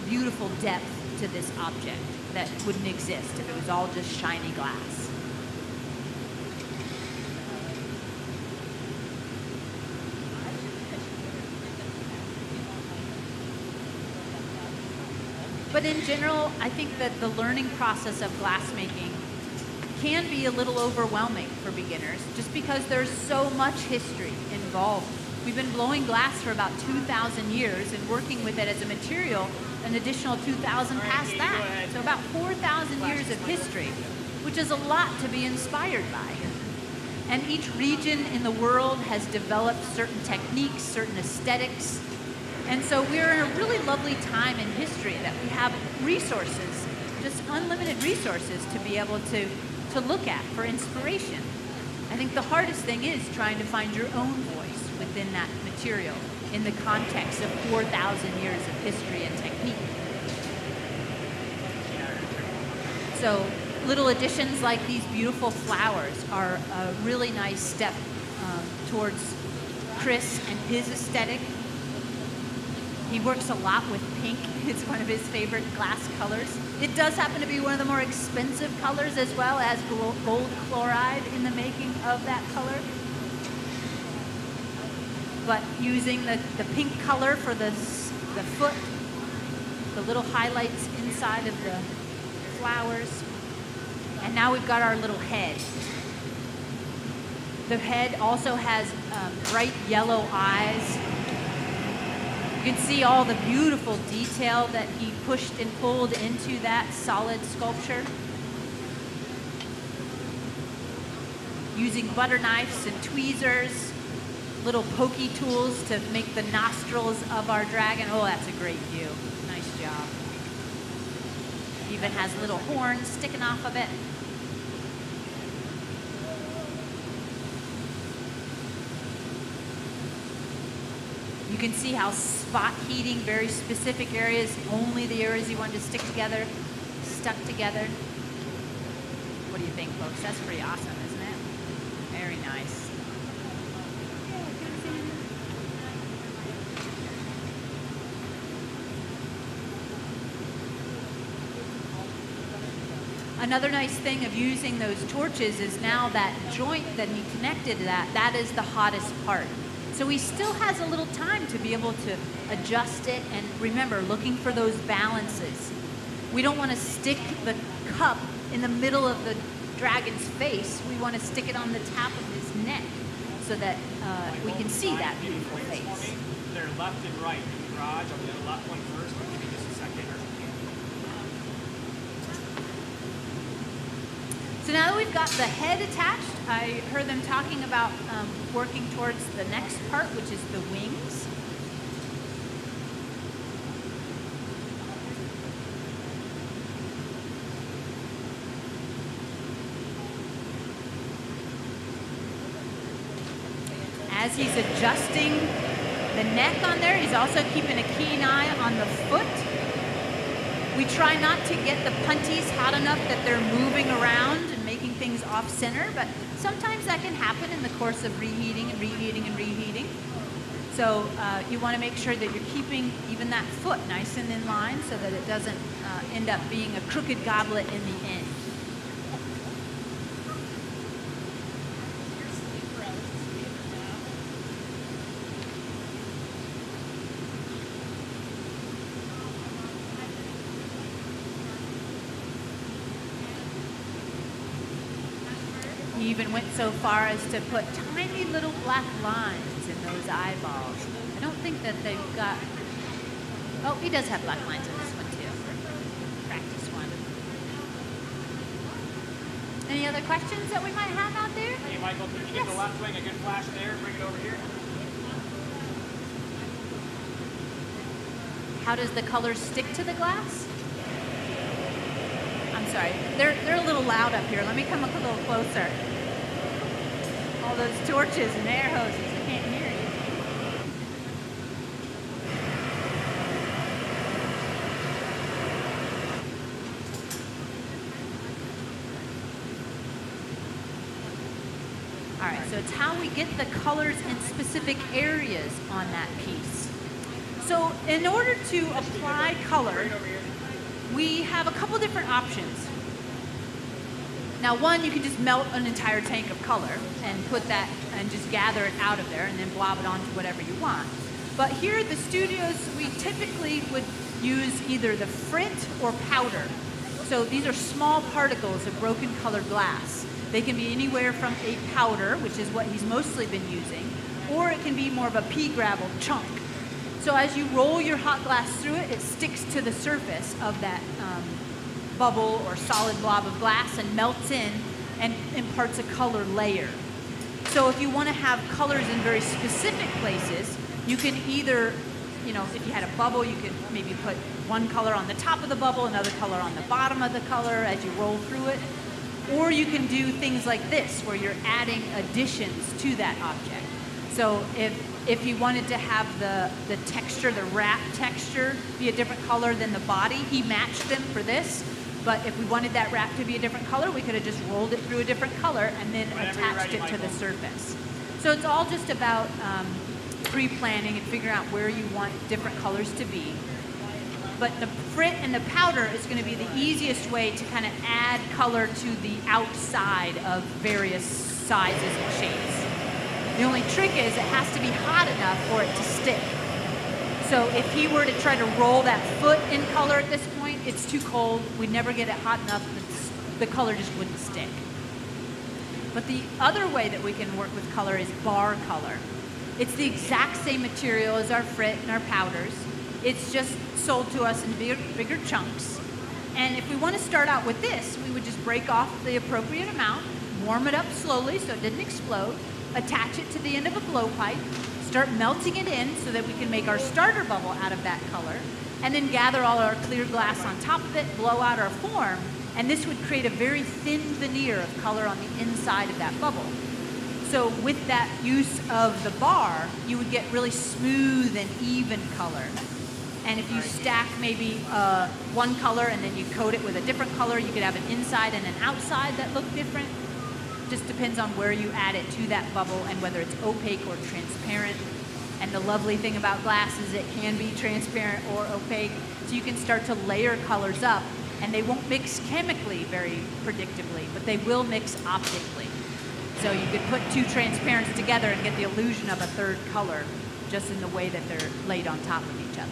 beautiful depth to this object that wouldn't exist if it was all just shiny glass. But in general, I think that the learning process of glassmaking can be a little overwhelming for beginners just because there's so much history involved. We've been blowing glass for about 2,000 years and working with it as a material an additional 2,000 past that. So about 4,000 years of history, which is a lot to be inspired by. And each region in the world has developed certain techniques, certain aesthetics. And so we're in a really lovely time in history that we have resources, just unlimited resources to be able to look at for inspiration. I think the hardest thing is trying to find your own voice within that material in the context of 4,000 years of history and technique. So little additions like these beautiful flowers are a really nice step towards Chris and his aesthetic. He works a lot with pink. It's one of his favorite glass colors. It does happen to be one of the more expensive colors as well as gold chloride in the making of that color. But using the pink color for the foot, the little highlights inside of the flowers. And now we've got our little head. The head also has bright yellow eyes. You can see all the beautiful detail that he pushed and pulled into that solid sculpture. Using butter knives and tweezers, little pokey tools to make the nostrils of our dragon. Oh, that's a great view. Nice job. Even has little horns sticking off of it. You can see how spot heating very specific areas, only the areas you want to stick together, stuck together. What do you think, folks? That's pretty awesome, isn't it? Very nice. Another nice thing of using those torches is now that joint that he connected to that is the hottest part. So he still has a little time to be able to adjust it, and remember, looking for those balances. We don't want to stick the cup in the middle of the dragon's face. We want to stick it on the top of his neck so that we can see that beautiful face. They're left and right in the garage. I'll do the left one first, but give me just a second. So now that we've got the head attached, I heard them talking about working towards the next part, which is the wings. As he's adjusting the neck on there, he's also keeping a keen eye on the foot. We try not to get the punties hot enough that they're moving around and making things off center, but sometimes that can happen in the course of reheating and reheating and reheating. So you want to make sure that you're keeping even that foot nice and in line so that it doesn't end up being a crooked goblet in the end. He even went so far as to put tiny little black lines in those eyeballs. I don't think that they've got... Oh, he does have black lines in this one too. Practice one. Any other questions that we might have out there? Hey, Michael, can you get the left wing a good flash there? Bring it over here. How does the color stick to the glass? I'm sorry. They're a little loud up here. Let me come up a little closer. All those torches and air hoses, I can't hear you. All right, so it's how we get the colors in specific areas on that piece. So in order to apply color, we have a couple different options. Now, one, you can just melt an entire tank of color and put that and just gather it out of there and then blob it onto whatever you want. But here at the studios, we typically would use either the frit or powder. So these are small particles of broken colored glass. They can be anywhere from a powder, which is what he's mostly been using, or it can be more of a pea gravel chunk. So as you roll your hot glass through it, it sticks to the surface of that bubble or solid blob of glass and melts in and imparts a color layer. So if you want to have colors in very specific places, you can either, if you had a bubble, you could maybe put one color on the top of the bubble, another color on the bottom of the color as you roll through it. Or you can do things like this, where you're adding additions to that object. So if you wanted to have the texture, the wrap texture, be a different color than the body, he matched them for this. But if we wanted that wrap to be a different color, we could have just rolled it through a different color and then attached it to the surface. So it's all just about pre-planning and figuring out where you want different colors to be. But the frit and the powder is going to be the easiest way to kind of add color to the outside of various sizes and shapes. The only trick is it has to be hot enough for it to stick. So if he were to try to roll that foot in color at this point, it's too cold. We'd never get it hot enough. The color just wouldn't stick. But the other way that we can work with color is bar color. It's the exact same material as our frit and our powders. It's just sold to us in bigger chunks. And if we want to start out with this, we would just break off the appropriate amount, warm it up slowly so it didn't explode, attach it to the end of a blowpipe, start melting it in so that we can make our starter bubble out of that color, and then gather all our clear glass on top of it, blow out our form, and this would create a very thin veneer of color on the inside of that bubble. So with that use of the bar, you would get really smooth and even color. And if you stack maybe one color and then you coat it with a different color, you could have an inside and an outside that look different. Just depends on where you add it to that bubble and whether it's opaque or transparent. And the lovely thing about glass is it can be transparent or opaque. So you can start to layer colors up, and they won't mix chemically very predictably, but they will mix optically. So you could put two transparents together and get the illusion of a third color just in the way that they're laid on top of each other.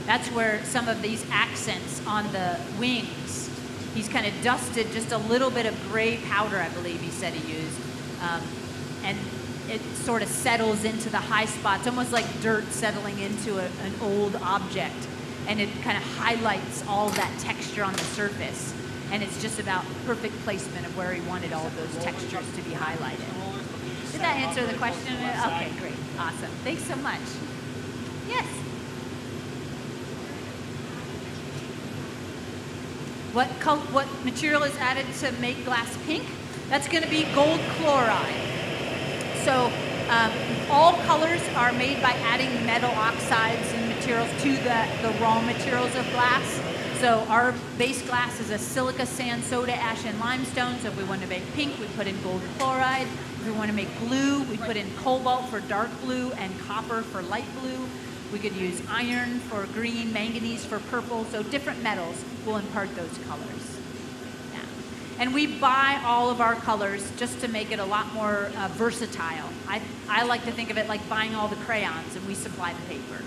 That's where some of these accents on the wings, he's kind of dusted just a little bit of gray powder, I believe he said he used. And it sort of settles into the high spots, almost like dirt settling into an old object. And it kind of highlights all that texture on the surface. And it's just about perfect placement of where he wanted all of those textures to be highlighted. Did that answer the question? Okay, great. Awesome. Thanks so much. Yes? What material is added to make glass pink? That's going to be gold chloride. So all colors are made by adding metal oxides and materials to the raw materials of glass. So our base glass is a silica, sand, soda ash, and limestone. So if we want to make pink, we put in gold chloride. If we want to make blue, we put in cobalt for dark blue and copper for light blue. We could use iron for green, manganese for purple. So different metals will impart those colors. Yeah. And we buy all of our colors just to make it a lot more versatile. I like to think of it like buying all the crayons, and we supply the paper.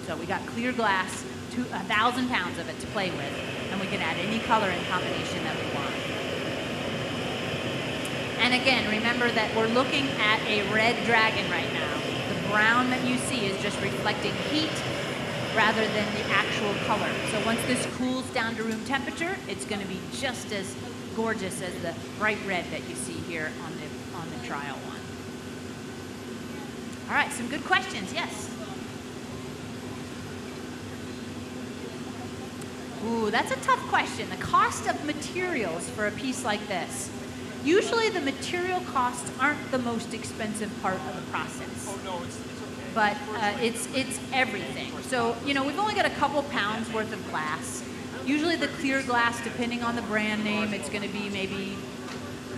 So we got clear glass, 1,000 pounds of it to play with, and we can add any color and combination that we want. And again, remember that we're looking at a red dragon right now. The brown that you see is just reflecting heat rather than the actual color. So once this cools down to room temperature, it's going to be just as gorgeous as the bright red that you see here on the trial one. All right, some good questions. Yes? Ooh, that's a tough question. The cost of materials for a piece like this. Usually the material costs aren't the most expensive part of the process. Oh, no, it's okay. But it's everything. So, you know, we've only got a couple pounds worth of glass. Usually the clear glass, depending on the brand name, it's going to be maybe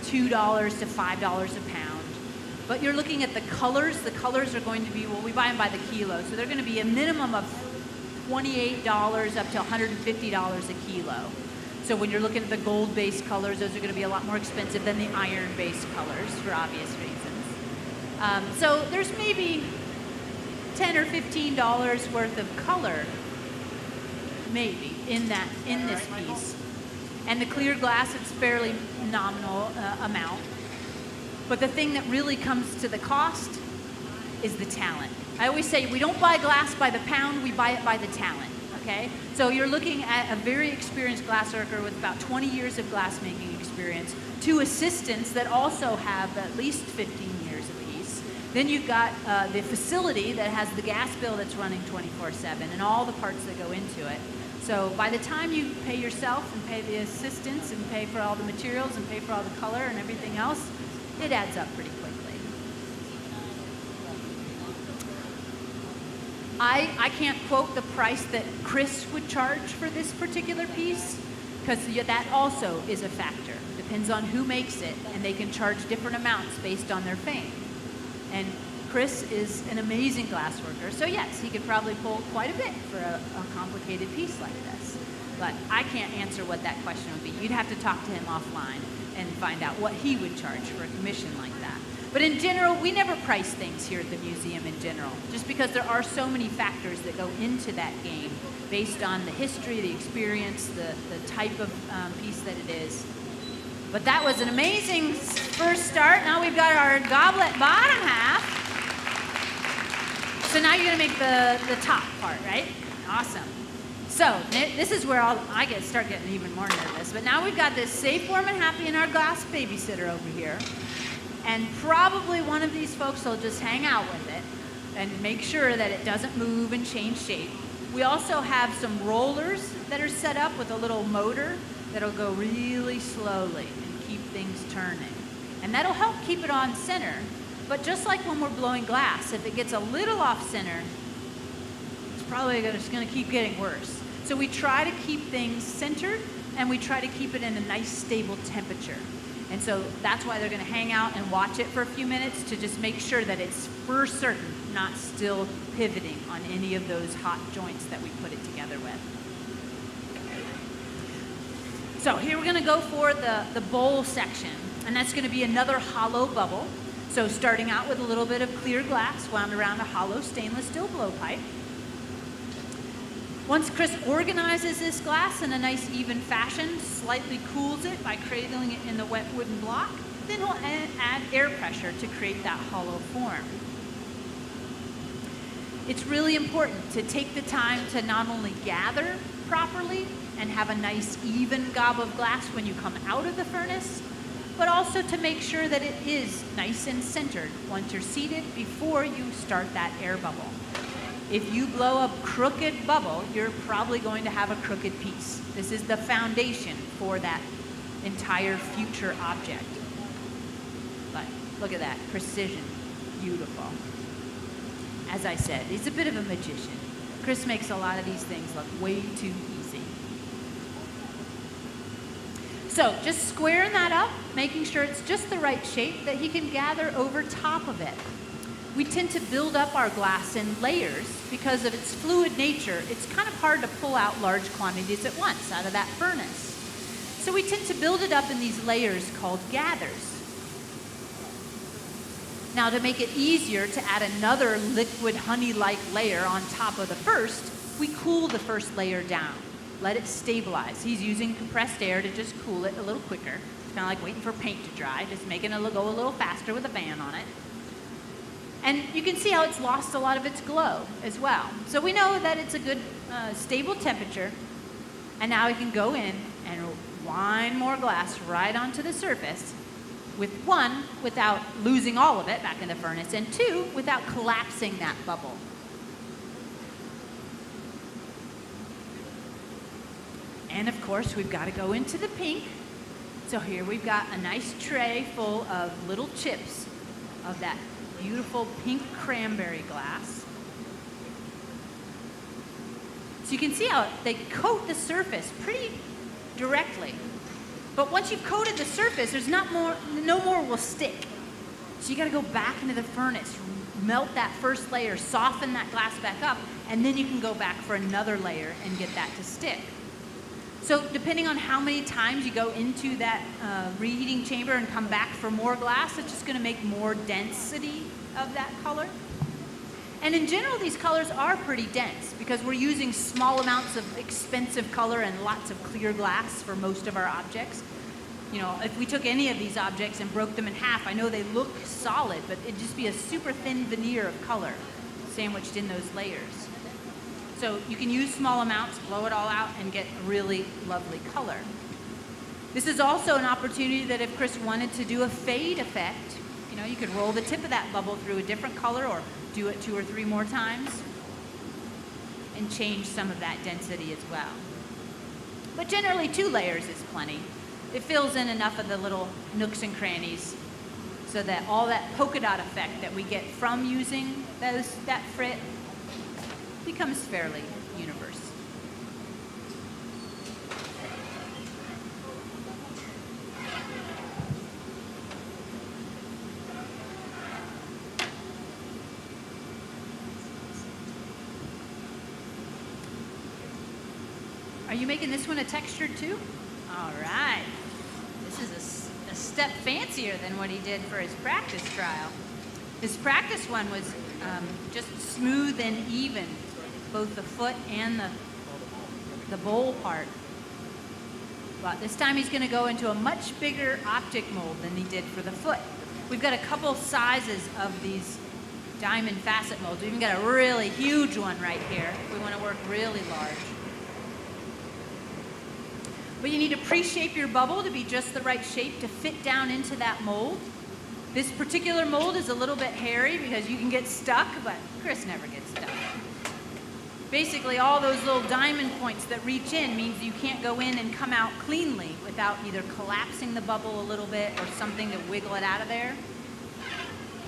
$2 to $5 a pound. But you're looking at the colors. The colors are going to be, well, we buy them by the kilo, so they're going to be a minimum of $28 up to $150 a kilo. So when you're looking at the gold-based colors, those are going to be a lot more expensive than the iron-based colors for obvious reasons. So there's maybe $10 or $15 worth of color, maybe, in this piece. And the clear glass, it's fairly nominal amount. But the thing that really comes to the cost is the talent. I always say we don't buy glass by the pound, we buy it by the talent, okay? So you're looking at a very experienced glassworker with about 20 years of glassmaking experience, 2 assistants that also have at least 15 years apiece. Then you've got the facility that has the gas bill that's running 24/7 and all the parts that go into it. So by the time you pay yourself and pay the assistants and pay for all the materials and pay for all the color and everything else, it adds up pretty quickly. I can't quote the price that Chris would charge for this particular piece, because that also is a factor. Depends on who makes it, and they can charge different amounts based on their fame. And Chris is an amazing glassworker, so yes, he could probably pull quite a bit for a complicated piece like this. But I can't answer what that question would be. You'd have to talk to him offline and find out what he would charge for a commission like that. But in general, we never price things here at the museum in general, just because there are so many factors that go into that game based on the history, the experience, the type of piece that it is. But that was an amazing first start. Now we've got our goblet bottom half. So now you're going to make the top part, right? Awesome. So this is where I start getting even more nervous. But now we've got this safe, warm, and happy in our glass babysitter over here. And probably one of these folks will just hang out with it and make sure that it doesn't move and change shape. We also have some rollers that are set up with a little motor that'll go really slowly and keep things turning. And that'll help keep it on center. But just like when we're blowing glass, if it gets a little off center, it's probably just going to keep getting worse. So we try to keep things centered, and we try to keep it in a nice stable temperature. And so that's why they're going to hang out and watch it for a few minutes to just make sure that it's for certain not still pivoting on any of those hot joints that we put it together with. So here we're going to go for the bowl section, and that's going to be another hollow bubble. So starting out with a little bit of clear glass wound around a hollow stainless steel blowpipe. Once Chris organizes this glass in a nice even fashion, slightly cools it by cradling it in the wet wooden block, then he'll add air pressure to create that hollow form. It's really important to take the time to not only gather properly and have a nice even gob of glass when you come out of the furnace, but also to make sure that it is nice and centered once you're seated before you start that air bubble. If you blow a crooked bubble, you're probably going to have a crooked piece. This is the foundation for that entire future object. But look at that, precision, beautiful. As I said, he's a bit of a magician. Chris makes a lot of these things look way too easy. So just squaring that up, making sure it's just the right shape that he can gather over top of it. We tend to build up our glass in layers because of its fluid nature. It's kind of hard to pull out large quantities at once out of that furnace. So we tend to build it up in these layers called gathers. Now to make it easier to add another liquid honey-like layer on top of the first, we cool the first layer down. Let it stabilize. He's using compressed air to just cool it a little quicker. It's kind of like waiting for paint to dry, just making it go a little faster with a fan on it. And you can see how it's lost a lot of its glow as well. So we know that it's a good stable temperature. And now we can go in and wind more glass right onto the surface, with one, without losing all of it back in the furnace, and two, without collapsing that bubble. And of course, we've got to go into the pink. So here we've got a nice tray full of little chips of that beautiful pink cranberry glass. So you can see how they coat the surface pretty directly. But once you've coated the surface, there's no more will stick. So you got to go back into the furnace, melt that first layer, soften that glass back up, and then you can go back for another layer and get that to stick. So depending on how many times you go into that reheating chamber and come back for more glass, it's just going to make more density of that color. And in general, these colors are pretty dense because we're using small amounts of expensive color and lots of clear glass for most of our objects. You know, if we took any of these objects and broke them in half, I know they look solid, but it'd just be a super thin veneer of color sandwiched in those layers. So you can use small amounts, blow it all out, and get a really lovely color. This is also an opportunity that if Chris wanted to do a fade effect, you know, you could roll the tip of that bubble through a different color or do it 2 or 3 more times and change some of that density as well. But generally 2 layers is plenty. It fills in enough of the little nooks and crannies so that all that polka dot effect that we get from using that frit becomes fairly universal. Are you making this one a textured too? All right. This is a step fancier than what he did for his practice trial. His practice one was just smooth and even, both the foot and the bowl part. But this time he's going to go into a much bigger optic mold than he did for the foot. We've got a couple sizes of these diamond facet molds. We've even got a really huge one right here. We want to work really large. But you need to pre-shape your bubble to be just the right shape to fit down into that mold. This particular mold is a little bit hairy because you can get stuck, but Chris never gets stuck. Basically, all those little diamond points that reach in means you can't go in and come out cleanly without either collapsing the bubble a little bit or something to wiggle it out of there.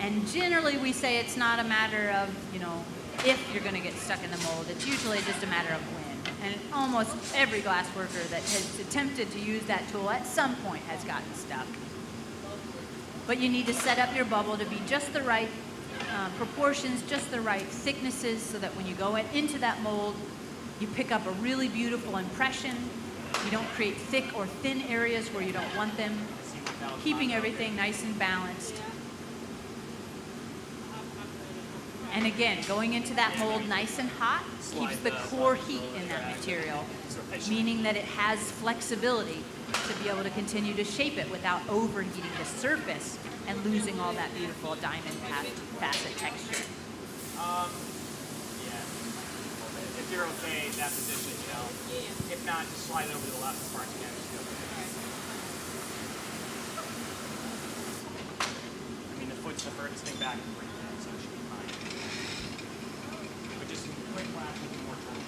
And generally, we say it's not a matter of, you know, if you're going to get stuck in the mold. It's usually just a matter of when. And almost every glass worker that has attempted to use that tool at some point has gotten stuck. But you need to set up your bubble to be just the right proportions, just the right thicknesses, so that when you go into that mold, you pick up a really beautiful impression. You don't create thick or thin areas where you don't want them, keeping everything nice and balanced. And again, going into that mold nice and hot keeps the core heat in that material, meaning that it has flexibility to be able to continue to shape it without overheating the surface and losing all that beautiful diamond facet texture. Yeah. If you're okay in that position, you know. If not, just slide it over to the left as far as you can. I mean, the foot's the furthest thing back, so it should be fine. But just quick flash one more time.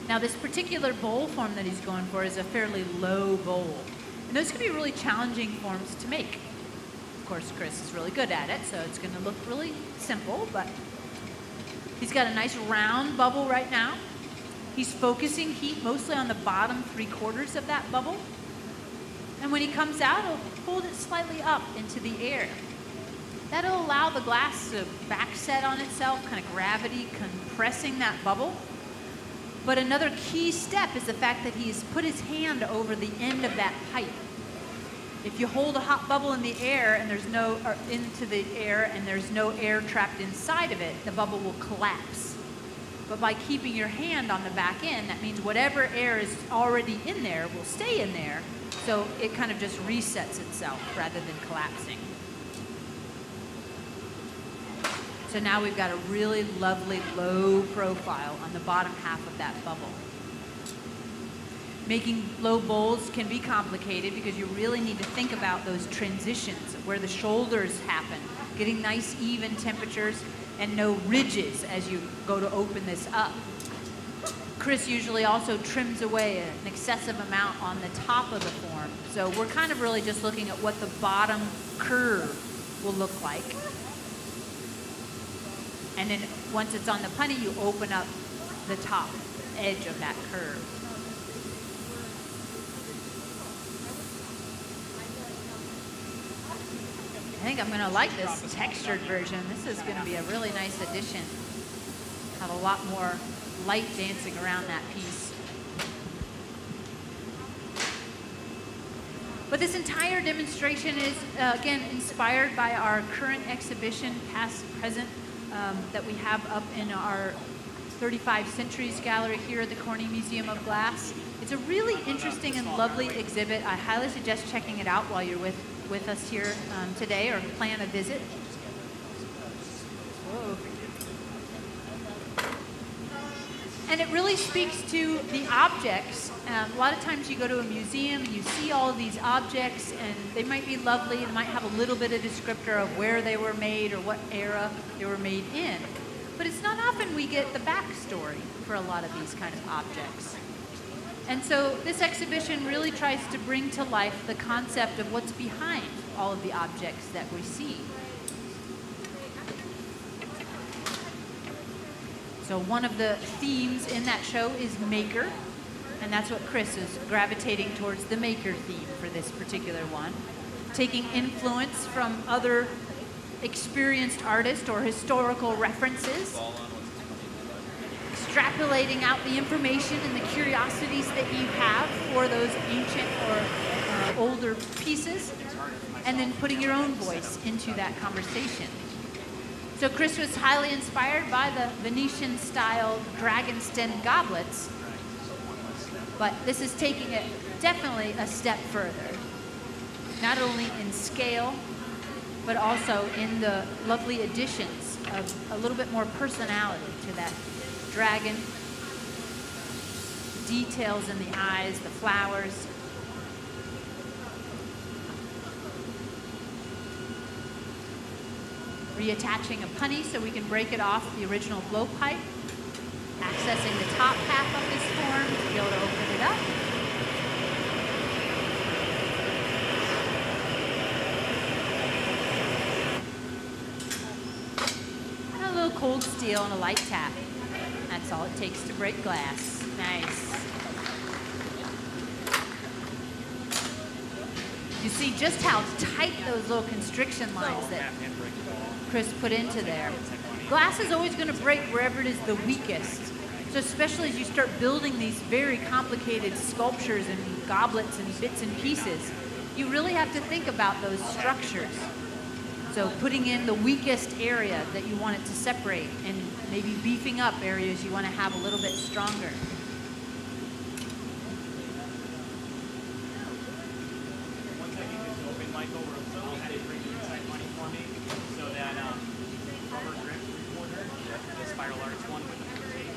Now, this particular bowl form that he's going for is a fairly low bowl. And those can be really challenging forms to make. Of course, Chris is really good at it, so it's going to look really simple, but he's got a nice round bubble right now. He's focusing heat mostly on the bottom 3/4 of that bubble. And when he comes out, he'll hold it slightly up into the air. That'll allow the glass to backset on itself, kind of gravity compressing that bubble. But another key step is the fact that he's put his hand over the end of that pipe. If you hold a hot bubble in the air and there's no, or into the air and there's no air trapped inside of it, the bubble will collapse. But by keeping your hand on the back end, that means whatever air is already in there will stay in there, so it kind of just resets itself rather than collapsing. So now we've got a really lovely low profile on the bottom half of that bubble. Making low bowls can be complicated because you really need to think about those transitions, where the shoulders happen, getting nice even temperatures and no ridges as you go to open this up. Chris usually also trims away an excessive amount on the top of the form. So we're kind of really just looking at what the bottom curve will look like. And then once it's on the punny, you open up the top edge of that curve. I think I'm going to like this textured version. This is going to be a really nice addition. Have a lot more light dancing around that piece. But this entire demonstration is, again, inspired by our current exhibition, past, present, that we have up in our 35 Centuries Gallery here at the Corning Museum of Glass. It's a really interesting and lovely exhibit. I highly suggest checking it out while you're with us here today, or plan a visit. Whoa. And it really speaks to the objects. A lot of times you go to a museum, you see all of these objects, and they might be lovely, and might have a little bit of descriptor of where they were made or what era they were made in. But it's not often we get the backstory for a lot of these kind of objects. And so this exhibition really tries to bring to life the concept of what's behind all of the objects that we see. So one of the themes in that show is maker, and that's what Chris is gravitating towards, the maker theme for this particular one. Taking influence from other experienced artists or historical references, extrapolating out the information and the curiosities that you have for those ancient or older pieces, and then putting your own voice into that conversation. So Chris was highly inspired by the Venetian-style dragon stem goblets, but this is taking it definitely a step further, not only in scale, but also in the lovely additions of a little bit more personality to that dragon, details in the eyes, the flowers. Reattaching a punny so we can break it off the original blowpipe. Accessing the top half of this form to be able to open it up. And a little cold steel and a light tap. That's all it takes to break glass. Nice. You see just how tight those little constriction lines that Chris put into there. Glass is always going to break wherever it is the weakest. So especially as you start building these very complicated sculptures and goblets and bits and pieces, you really have to think about those structures. So putting in the weakest area that you want it to separate, and maybe beefing up areas you want to have a little bit stronger. Once I get this open, Michael, I'll have it bring you inside money for me, so that rubber grip recorder, the spiral arch one with the tape,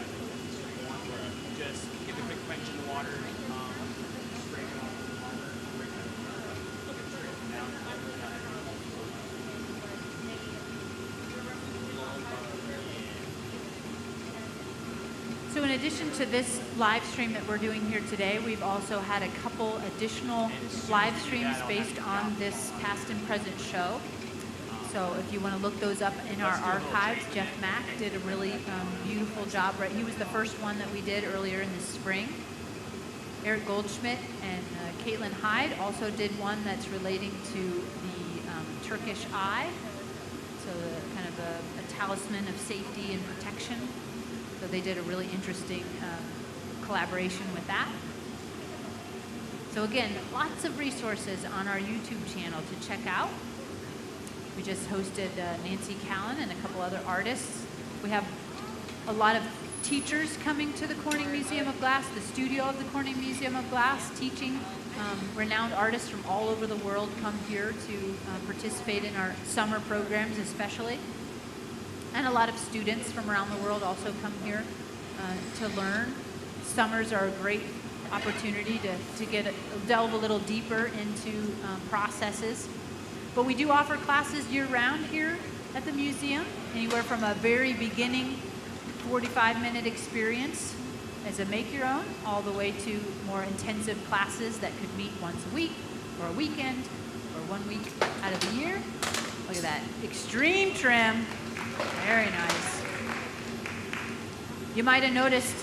just give a quick quench in the water, scrape it off the water, look it straight down. So in addition to this live stream that we're doing here today, we've also had a couple additional live streams based on this past and present show. So if you want to look those up in our archives, Jeff Mack did a really beautiful job. Right, he was the first one that we did earlier in the spring. Eric Goldschmidt and Caitlin Hyde also did one that's relating to the Turkish eye. So kind of a talisman of safety and protection. So they did a really interesting collaboration with that. So again, lots of resources on our YouTube channel to check out. We just hosted Nancy Callan and a couple other artists. We have a lot of teachers coming to the Corning Museum of Glass, the studio of the Corning Museum of Glass, teaching. Renowned artists from all over the world come here to participate in our summer programs especially. And a lot of students from around the world also come here to learn. Summers are a great opportunity to delve a little deeper into processes. But we do offer classes year-round here at the museum, anywhere from a very beginning 45-minute experience as a make your own, all the way to more intensive classes that could meet once a week or a weekend or 1 week out of the year. Look at that, extreme trim, very nice. You might have noticed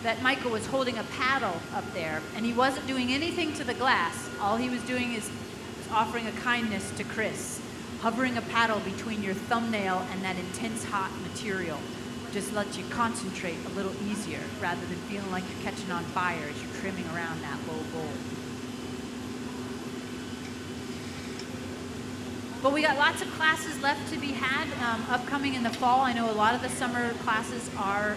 that Michael was holding a paddle up there, and he wasn't doing anything to the glass. All he was doing is offering a kindness to Chris, hovering a paddle between your thumbnail and that intense hot material. Just lets you concentrate a little easier rather than feeling like you're catching on fire as you're trimming around that low bowl. But we got lots of classes left to be had upcoming in the fall. I know a lot of the summer classes are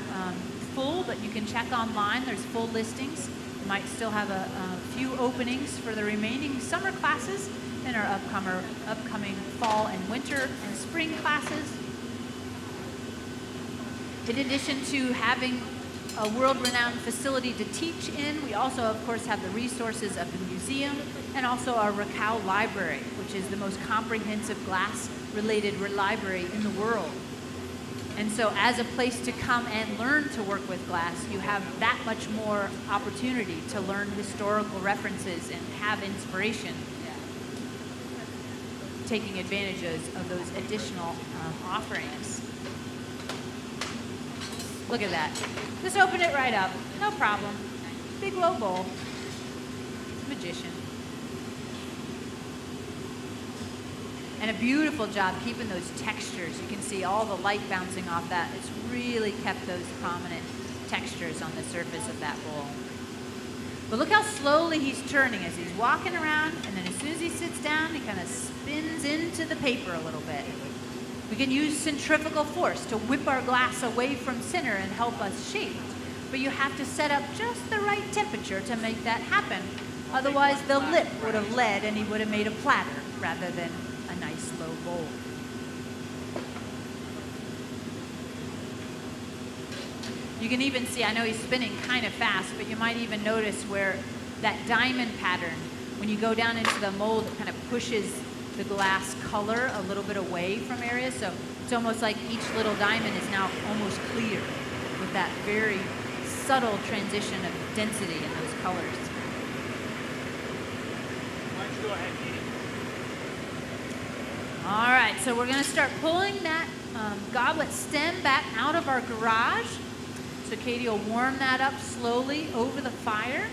full, but you can check online. There's full listings. We might still have a few openings for the remaining summer classes in our upcoming fall and winter and spring classes. In addition to having a world-renowned facility to teach in, we also, of course, have the resources of the museum and also our Raquel Library, which is the most comprehensive glass-related library in the world. And so as a place to come and learn to work with glass, you have that much more opportunity to learn historical references and have inspiration, taking advantage of those additional offerings. Look at that. Just open it right up. No problem. Big low bowl. Magician. And a beautiful job keeping those textures. You can see all the light bouncing off that. It's really kept those prominent textures on the surface of that bowl. But look how slowly he's turning as he's walking around, and then as soon as he sits down, he kind of spins into the paper a little bit. We can use centrifugal force to whip our glass away from center and help us shape. But you have to set up just the right temperature to make that happen. Otherwise, the lip would have led and he would have made a platter rather than a nice low bowl. You can even see, I know he's spinning kind of fast, but you might even notice where that diamond pattern, when you go down into the mold, it kind of pushes the glass color a little bit away from areas. So it's almost like each little diamond is now almost clear with that very subtle transition of density in those colors. Why don't you go ahead, Katie? All right, so we're gonna start pulling that goblet stem back out of our garage. So Katie will warm that up slowly over the fire.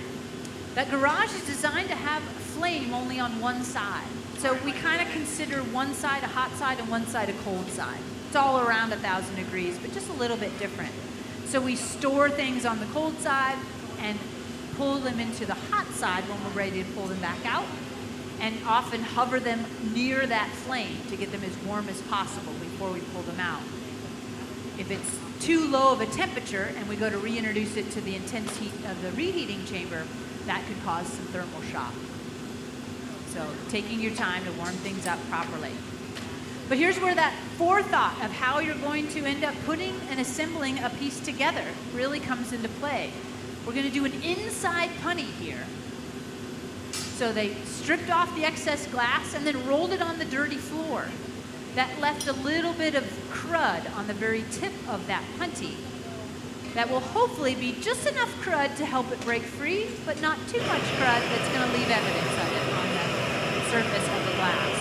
That garage is designed to have flame only on one side. So we kind of consider one side a hot side and one side a cold side. It's all around 1,000 degrees, but just a little bit different. So we store things on the cold side and pull them into the hot side when we're ready to pull them back out, and often hover them near that flame to get them as warm as possible before we pull them out. If it's too low of a temperature and we go to reintroduce it to the intense heat of the reheating chamber, that could cause some thermal shock. So taking your time to warm things up properly. But here's where that forethought of how you're going to end up putting and assembling a piece together really comes into play. We're going to do an inside punny here. So they stripped off the excess glass and then rolled it on the dirty floor. That left a little bit of crud on the very tip of that punty. That will hopefully be just enough crud to help it break free, but not too much crud that's going to leave evidence of it on the surface of the glass.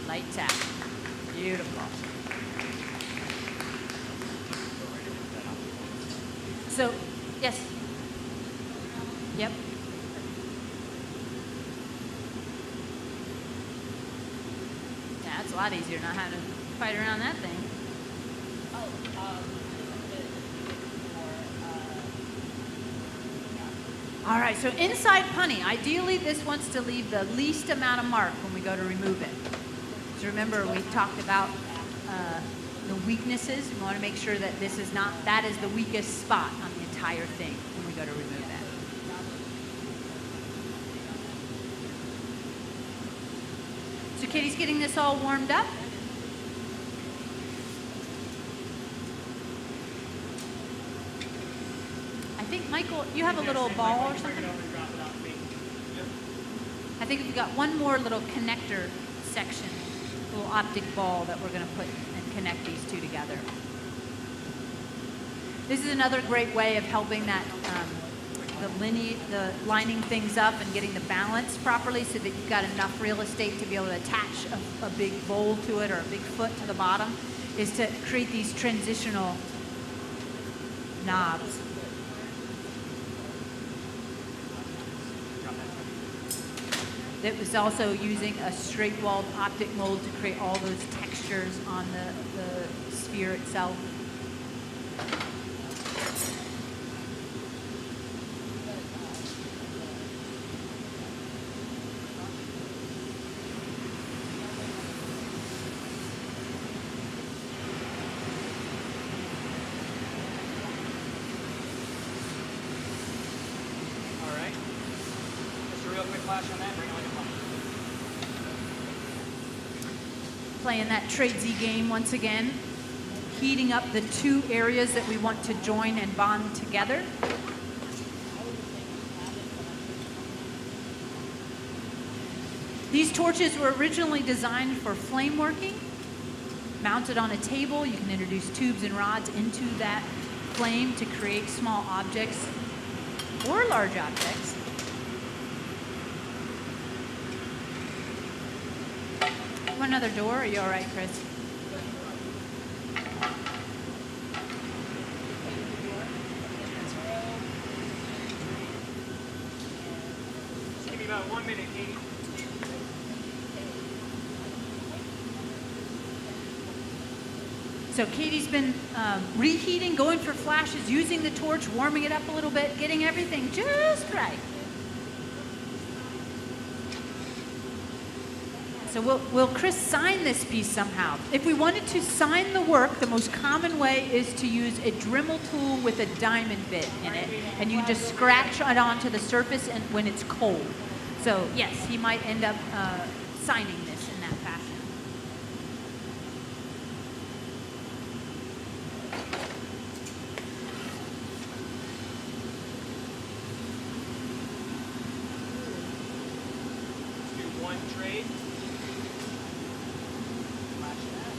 Light tap. Beautiful. So, yes. Yep. Yeah, it's a lot easier not having to fight around that thing. All right, so inside punny, ideally this wants to leave the least amount of mark when we go to remove it. So remember, we talked about the weaknesses. We want to make sure that this is not, that is the weakest spot on the entire thing when we go to remove that. So Katie's getting this all warmed up. I think, Michael, you have a little ball or something? I think we've got one more little connector section little optic ball that we're going to put and connect these two together. This is another great way of helping that the lining things up and getting the balance properly so that you've got enough real estate to be able to attach a big bowl to it or a big foot to the bottom, is to create these transitional knobs. That was also using a straight-walled optic mold to create all those textures on the sphere itself. All right. Just a real quick flash on that. Bring it like a pump. Playing that trade Z game once again, heating up the two areas that we want to join and bond together. These torches were originally designed for flame working. Mounted on a table, you can introduce tubes and rods into that flame to create small objects or large objects. Want another door? Are you all right, Chris? Just give me about 1 minute, Katie. So Katie's been reheating, going for flashes, using the torch, warming it up a little bit, getting everything just right. So will Chris sign this piece somehow? If we wanted to sign the work, the most common way is to use a Dremel tool with a diamond bit in it, and you can just scratch it onto the surface and when it's cold. So yes, he might end up signing this in that fashion. Let's do one trade. Flash that.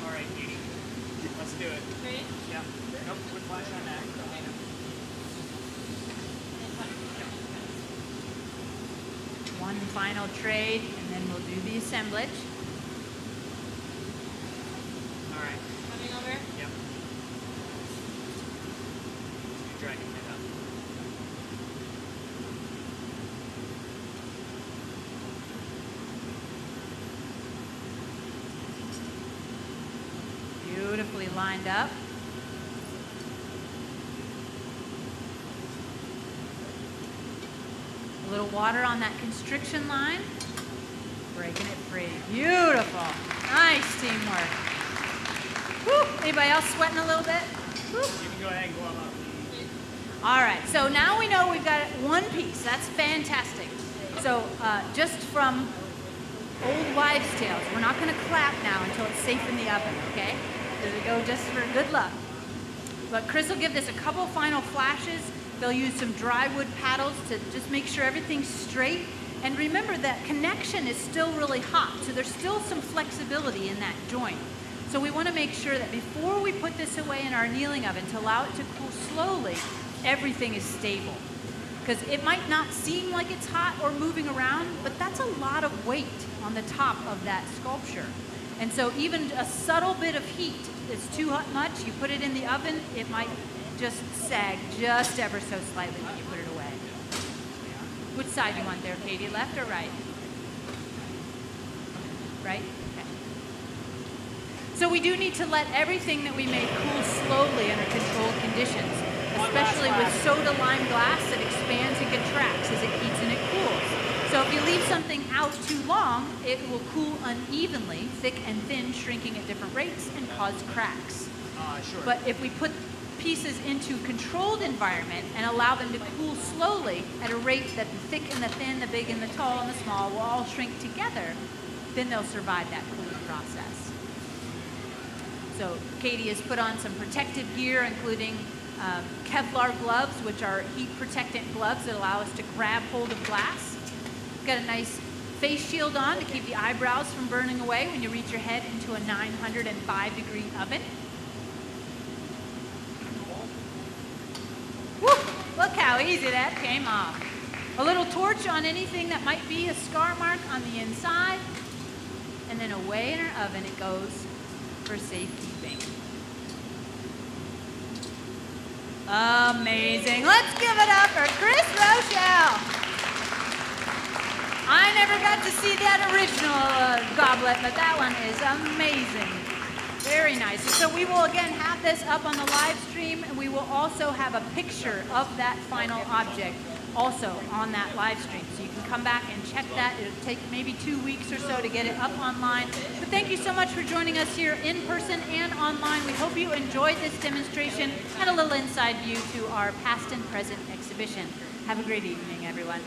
All right, Katie. Let's do it. Ready? Yeah. Nope, quick flash on that. One final trade, and then we'll do the assemblage. All right. Coming over? Yep. Let's do dragging it up. Beautifully lined up. A little water on that constriction line. Breaking it free. Beautiful. Nice teamwork. Whew. Anybody else sweating a little bit? Whew. You can go ahead and glove up. All right, so now we know we've got one piece. That's fantastic. So just from old wives' tales, we're not going to clap now until it's safe in the oven, okay? There we go, just for good luck. But Chris will give this a couple final flashes. They'll use some dry wood paddles to just make sure everything's straight. And remember that connection is still really hot, so there's still some flexibility in that joint. So we want to make sure that before we put this away in our annealing oven to allow it to cool slowly, everything is stable. Because it might not seem like it's hot or moving around, but that's a lot of weight on the top of that sculpture. And so even a subtle bit of heat is too much. You put it in the oven, it might just sag just ever so slightly when you put it away. Which side do you want there, Katie? Left or right? Right? Okay. So we do need to let everything that we make cool slowly under controlled conditions, especially with soda lime glass that expands and contracts as it heats and it cools. So if you leave something out too long, it will cool unevenly, thick and thin, shrinking at different rates and cause cracks. Sure. But if we put pieces into a controlled environment and allow them to cool slowly at a rate that the thick and the thin, the big and the tall and the small will all shrink together, then they'll survive that cooling process. So Katie has put on some protective gear, including Kevlar gloves, which are heat protectant gloves that allow us to grab hold of glass. Got a nice face shield on to keep the eyebrows from burning away when you reach your head into a 905-degree oven. Woo! Look how easy that came off. A little torch on anything that might be a scar mark on the inside, and then away in our oven it goes for safekeeping. Amazing. Let's give it up for Chris Rochelle. I never got to see that original goblet, but that one is amazing. Very nice. So we will again have this up on the live stream, and we will also have a picture of that final object also on that live stream. So you can come back and check that. It'll take maybe 2 weeks or so to get it up online. But thank you so much for joining us here in person and online. We hope you enjoyed this demonstration and a little inside view to our past and present exhibition. Have a great evening, everyone.